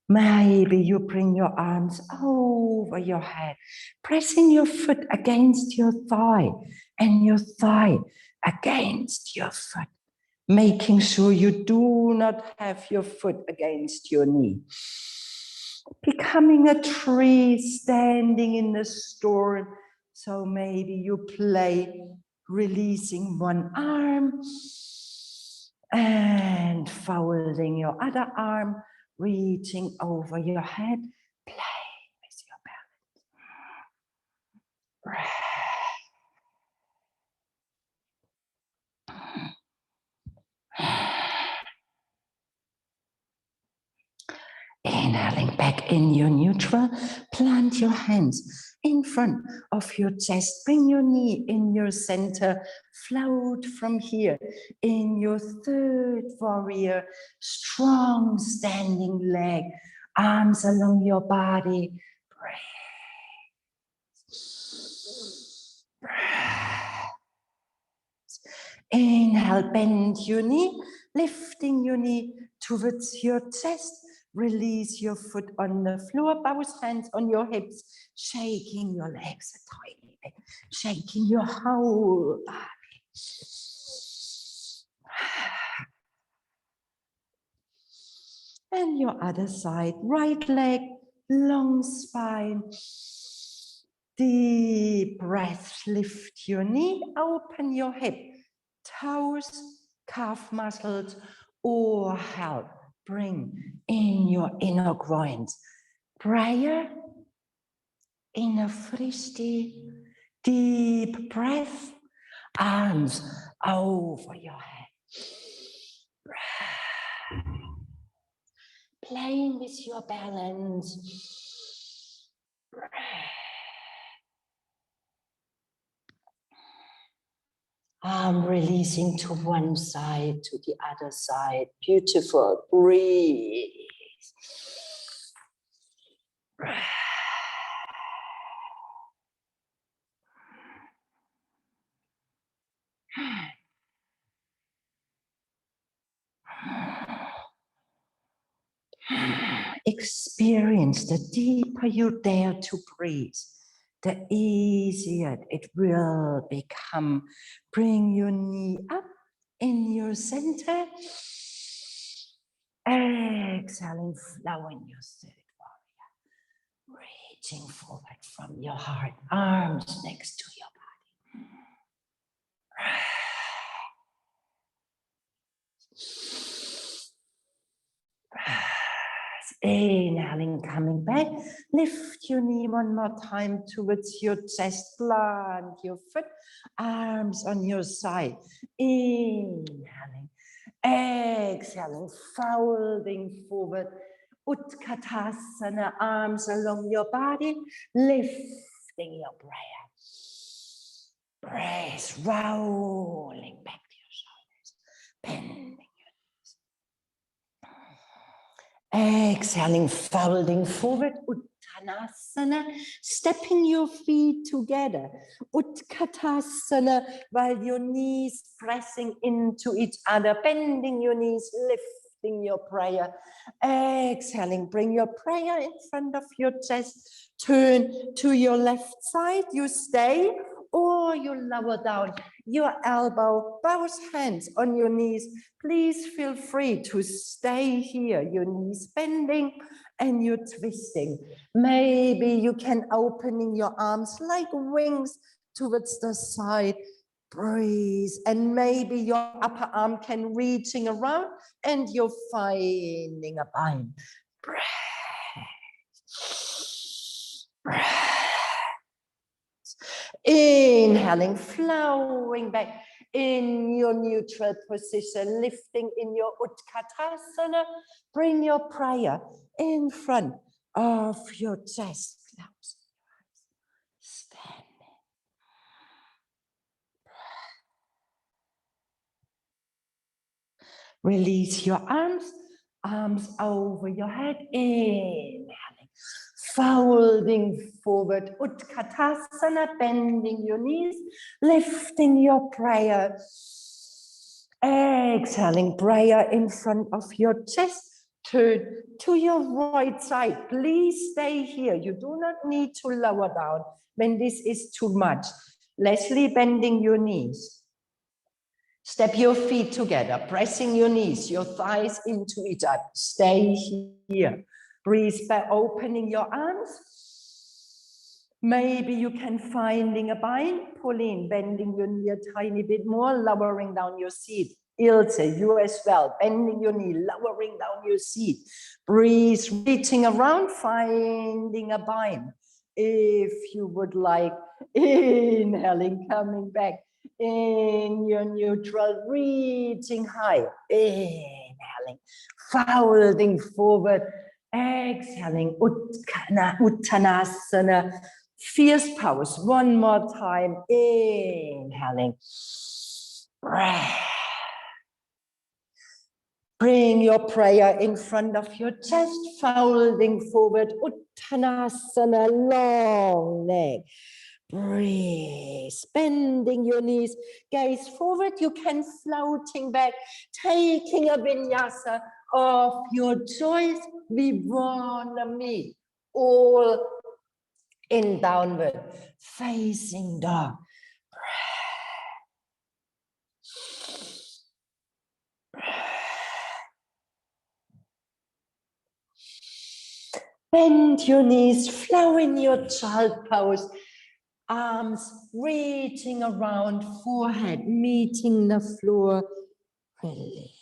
Maybe you bring your arms over your head, pressing your foot against your thigh and your thigh against your foot, making sure you do not have your foot against your knee. Becoming a tree standing in the storm. So maybe you play releasing one arm and folding your other arm, reaching over your head, play with your balance. Inhaling back in your neutral, plant your hands in front of your chest, bring your knee in your center, float from here in your third warrior, strong standing leg, arms along your body, breathe. Inhale, bend your knee, lifting your knee towards your chest. Release your foot on the floor, both hands on your hips, shaking your legs a tiny bit, shaking your whole body. And your other side, right leg, long spine. Deep breath, lift your knee, open your hip, toes, calf muscles, or help. Bring in your inner groins. Prayer, inner fristy, deep breath, arms over your head. Breath. Playing with your balance. Breath. Arm releasing to one side, to the other side. Beautiful. Breathe. Experience the deeper you dare to breathe, the easier it will become. Bring your knee up in your center. Exhaling, flow in your third warrior. Reaching forward from your heart, arms next to your body. Inhaling, coming back. Lift your knee one more time towards your chest. Plant your foot, arms on your side. Inhaling, exhaling, folding forward. Utkatasana, arms along your body, lifting your breath. Breath rolling back to your shoulders, bending. Exhaling, folding forward, Uttanasana, stepping your feet together, Utkatasana, while your knees pressing into each other, bending your knees, lifting your prayer. Exhaling, bring your prayer in front of your chest, turn to your left side, you stay, or you lower down your elbow, both hands on your knees. Please feel free to stay here, your knees bending and you're twisting. Maybe you can opening your arms like wings towards the side. Breathe, and maybe your upper arm can reaching around and you're finding a bind. Breath. Breath. Inhaling, flowing back in your neutral position, lifting in your Utkatasana. Bring your prayer in front of your chest. Close your eyes. Standing. Release your arms over your head. Inhaling, folding forward, Utkatasana, bending your knees, lifting your prayer. Exhaling, prayer in front of your chest. Turn to your right side. Please stay here. You do not need to lower down when this is too much. Leslie, bending your knees. Step your feet together, pressing your knees, your thighs into each other. Stay here. Breathe by opening your arms. Maybe you can finding a bind, pull in, bending your knee a tiny bit more, lowering down your seat. Ilse, you as well, bending your knee, lowering down your seat. Breathe, reaching around, finding a bind. If you would like, inhaling, coming back. In your neutral, reaching high, inhaling, folding forward, exhaling, Uttanasana, fierce pose, one more time, inhaling, breath. Bring your prayer in front of your chest, folding forward, Uttanasana, long leg. Breathe, bending your knees, gaze forward. You can floating back, taking a vinyasa of your choice. We wanna meet all in downward facing dog. Bend your knees, flow in your child pose. Arms reaching around, forehead meeting the floor. Release.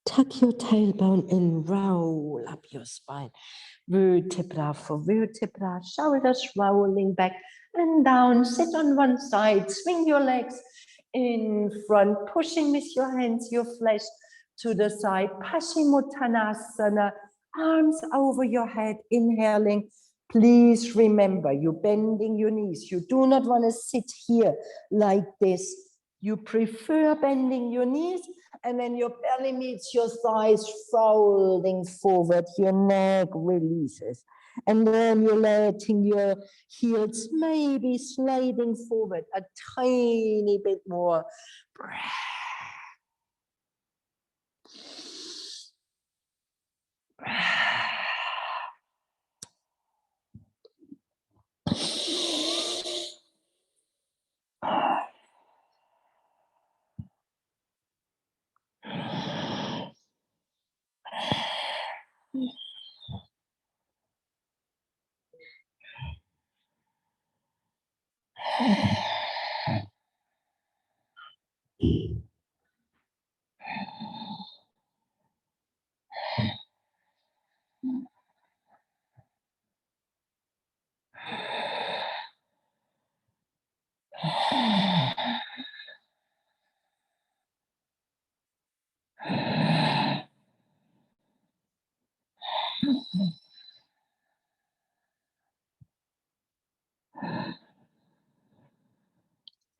Tuck your tailbone in, roll up your spine. Vertebra for vertebra, shoulders rolling back and down, sit on one side, swing your legs in front, pushing with your hands, your flesh to the side, Paschimottanasana, arms over your head, inhaling. Please remember, you're bending your knees. You do not want to sit here like this. You prefer bending your knees, and then your belly meets your thighs, folding forward, your neck releases. And then you're letting your heels maybe sliding forward a tiny bit more.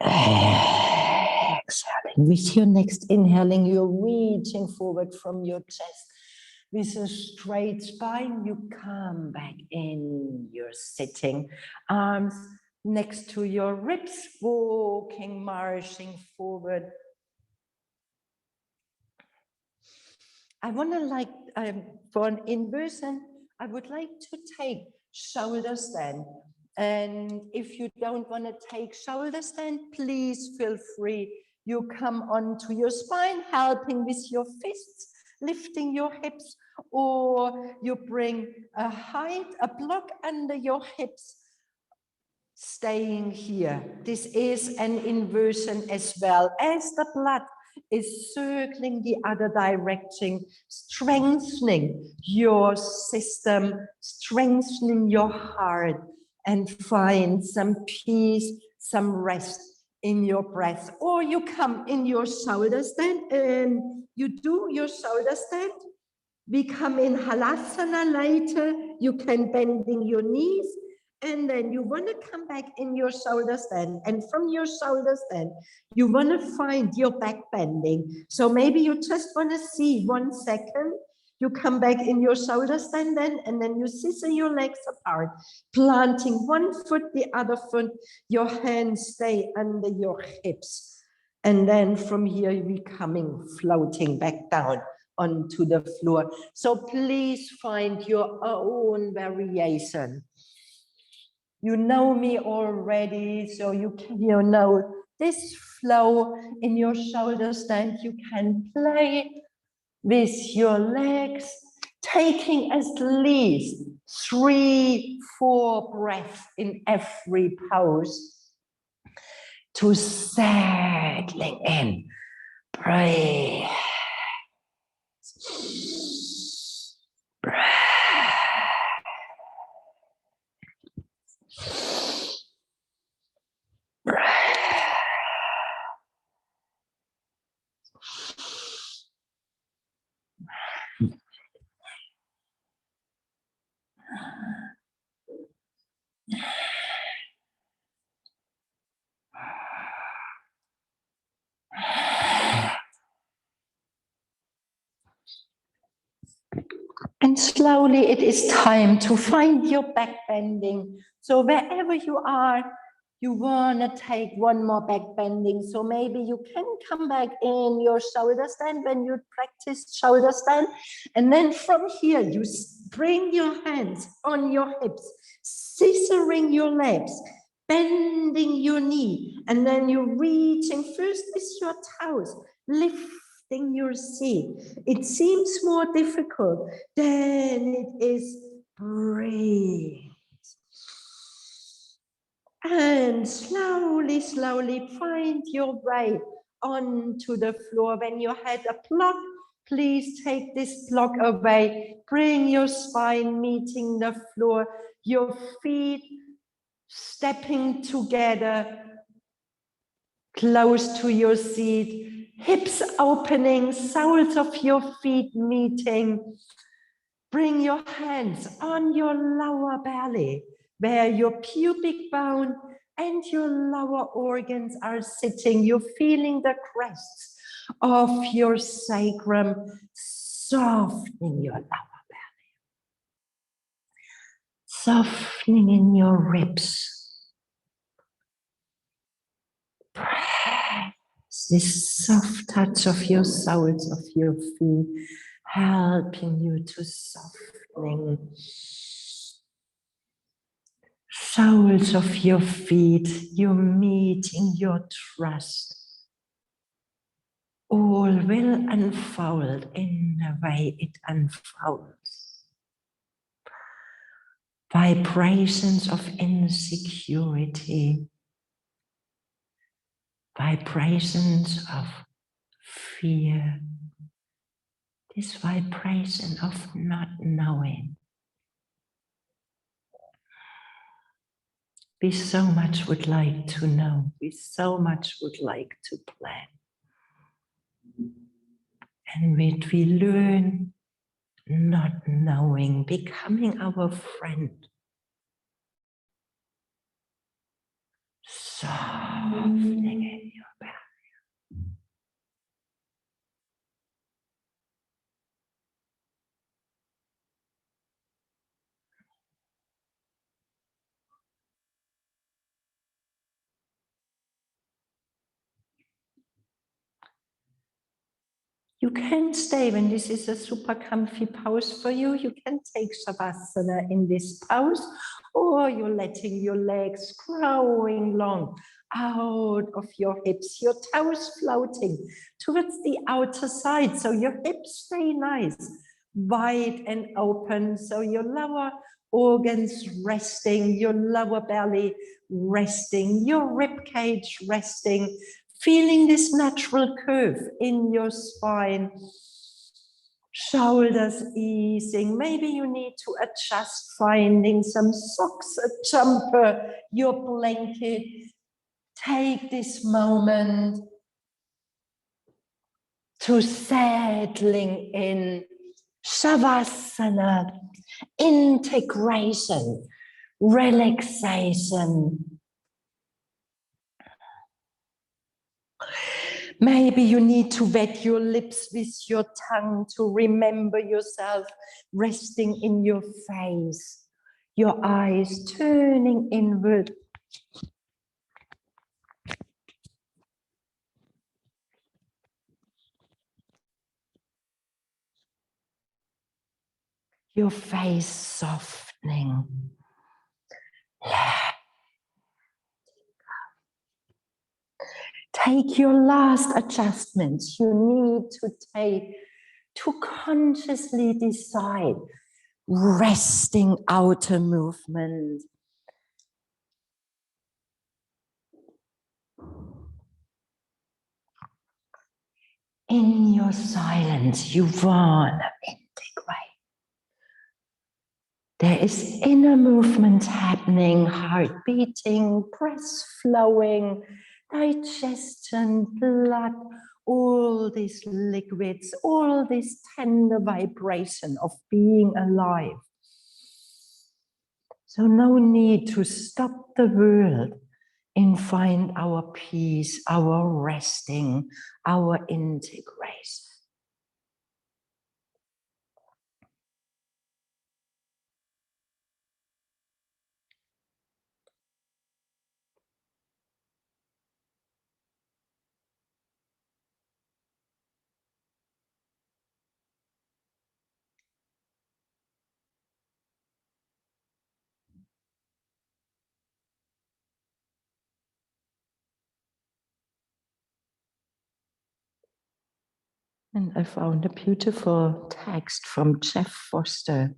Exhaling. With your next inhaling, you're reaching forward from your chest. With a straight spine, you come back in. You're sitting, arms next to your ribs, walking, marching forward. I want to for an inversion, I would like to take shoulder stand. And if you don't want to take shoulder stand, please feel free. You come onto your spine, helping with your fists, lifting your hips, or you bring a height, a block under your hips, staying here. This is an inversion as well, as the blood is circling the other direction, strengthening your system, strengthening your heart, and find some peace, some rest in your breath. Or you come in your shoulder stand and you do your shoulder stand. We come in Halasana later. You can bending your knees, and then you want to come back in your shoulder stand. And from your shoulder stand, you want to find your back bending. So maybe you just want to see 1 second. You come back in your shoulder stand then, and then you scissor your legs apart, planting one foot, the other foot. Your hands stay under your hips. And then from here, we coming, floating back down onto the floor. So please find your own variation. You know me already, so you know this flow in your shoulder stand. You can play with your legs, taking at least 3-4 breaths in every pose to settling in. Breathe. And slowly it is time to find your back bending. So wherever you are, you want to take one more back bending. So maybe you can come back in your shoulder stand when you practice shoulder stand. And then from here, you bring your hands on your hips, scissoring your legs, bending your knee. And then you're reaching first with your toes, lifting your seat. It seems more difficult than it is. Breathe. And slowly, slowly find your way onto the floor. When you had a block, please take this block away. Bring your spine meeting the floor, your feet stepping together, close to your seat, hips opening, soles of your feet meeting. Bring your hands on your lower belly, where your pubic bone and your lower organs are sitting. You're feeling the crests of your sacrum, softening your lower belly, softening in your ribs. This soft touch of your soles of your feet, helping you to softening. Soles of your feet, you're meeting your trust. All will unfold in the way it unfolds. Vibrations of insecurity, vibrations of fear, this vibration of not knowing. We so much would like to know, we so much would like to plan. And we learn not knowing, becoming our friend. Softening in your belly. You can stay when this is a super comfy pose for you. You can take Savasana in this pose, or you're letting your legs growing long out of your hips, your toes floating towards the outer side. So your hips stay nice, wide and open. So your lower organs resting, your lower belly resting, your rib cage resting. Feeling this natural curve in your spine, shoulders easing. Maybe you need to adjust, finding some socks, a jumper, your blanket. Take this moment to settling in Savasana, integration, relaxation. Maybe you need to wet your lips with your tongue to remember yourself, resting in your face, your eyes turning inward. Your face softening. Take your last adjustments you need to take to consciously decide, resting outer movement. In your silence, you want to integrate. There is inner movement happening, heart beating, breath flowing, digestion, blood, all these liquids, all this tender vibration of being alive. So no need to stop the world and find our peace, our resting, our integration. And I found a beautiful text from Jeff Foster.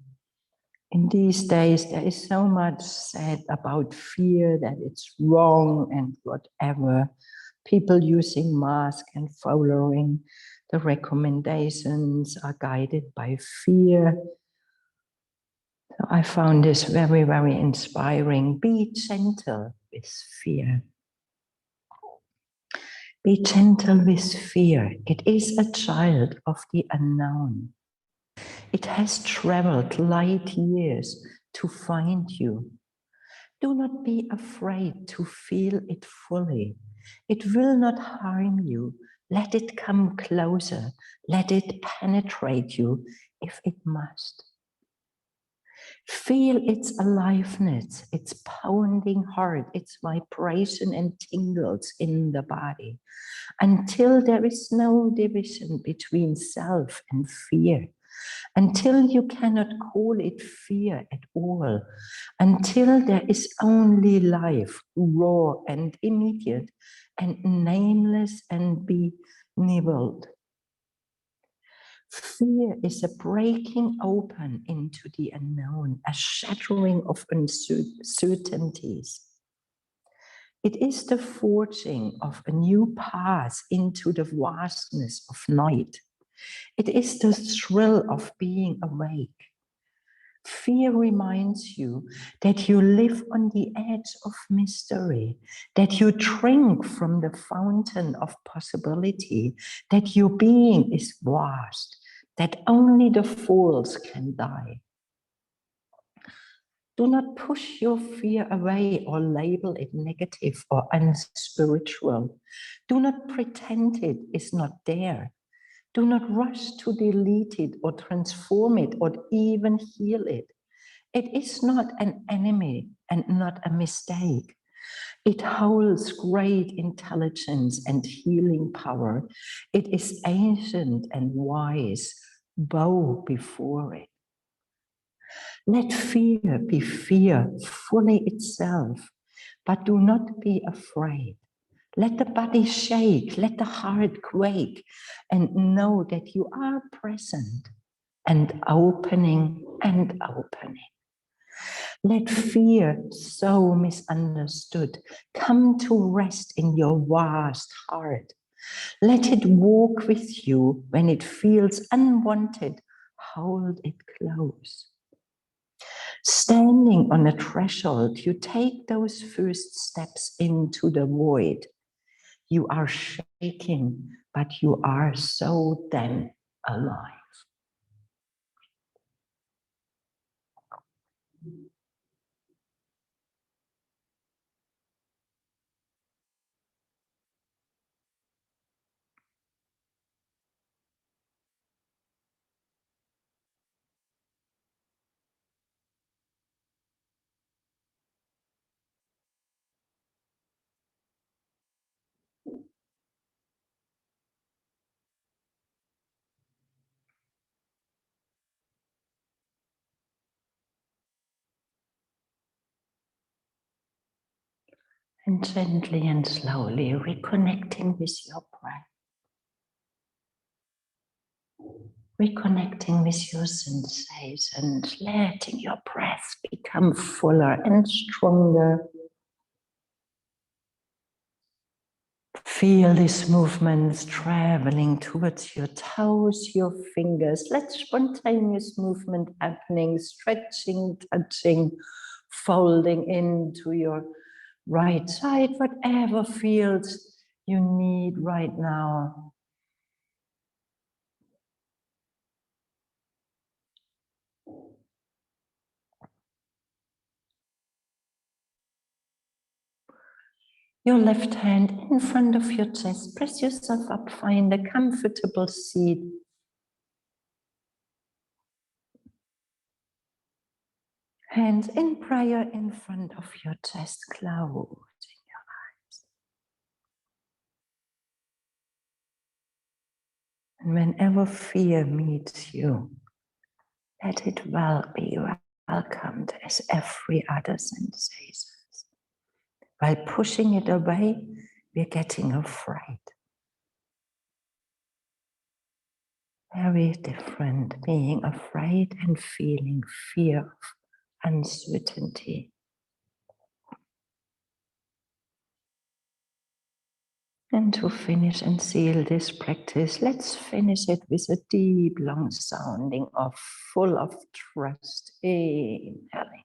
In these days, there is so much said about fear, that it's wrong and whatever. People using masks and following the recommendations are guided by fear. So I found this very, very inspiring. Be gentle with fear. Be gentle with fear. It is a child of the unknown. It has traveled light years to find you. Do not be afraid to feel it fully. It will not harm you. Let it come closer. Let it penetrate you if it must. Feel its aliveness, its pounding heart, its vibration and tingles in the body until there is no division between self and fear, until you cannot call it fear at all, until there is only life, raw and immediate and nameless and benevolent. Fear is a breaking open into the unknown, a shattering of uncertainties. It is the forging of a new path into the vastness of night. It is the thrill of being awake. Fear reminds you that you live on the edge of mystery, that you drink from the fountain of possibility, that your being is vast, that only the fools can die. Do not push your fear away or label it negative or unspiritual. Do not pretend it is not there. Do not rush to delete it or transform it or even heal it. It is not an enemy and not a mistake. It holds great intelligence and healing power. It is ancient and wise. Bow before it. Let fear be fear fully itself, but do not be afraid. Let the body shake, let the heart quake, and know that you are present and opening and opening. Let fear, so misunderstood, come to rest in your vast heart. Let it walk with you when it feels unwanted. Hold it close. Standing on a threshold, you take those first steps into the void. You are shaking, but you are so damn alive. And gently and slowly reconnecting with your breath. Reconnecting with your sensations, letting your breath become fuller and stronger. Feel these movements traveling towards your toes, your fingers. Let spontaneous movement happening, stretching, touching, folding into your right side, whatever feels you need right now. Your left hand in front of your chest. Press yourself up, find a comfortable seat. Hands in prayer in front of your chest, closing your eyes. And whenever fear meets you, let it well be welcomed as every other sensation. By pushing it away, we're getting afraid. Very different, being afraid and feeling fear of uncertainty. And to finish and seal this practice, let's finish it with a deep, long sounding of full of trust. Inhaling.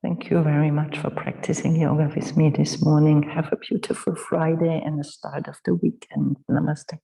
Thank you very much for practicing yoga with me this morning. Have a beautiful Friday and the start of the weekend. Namaste.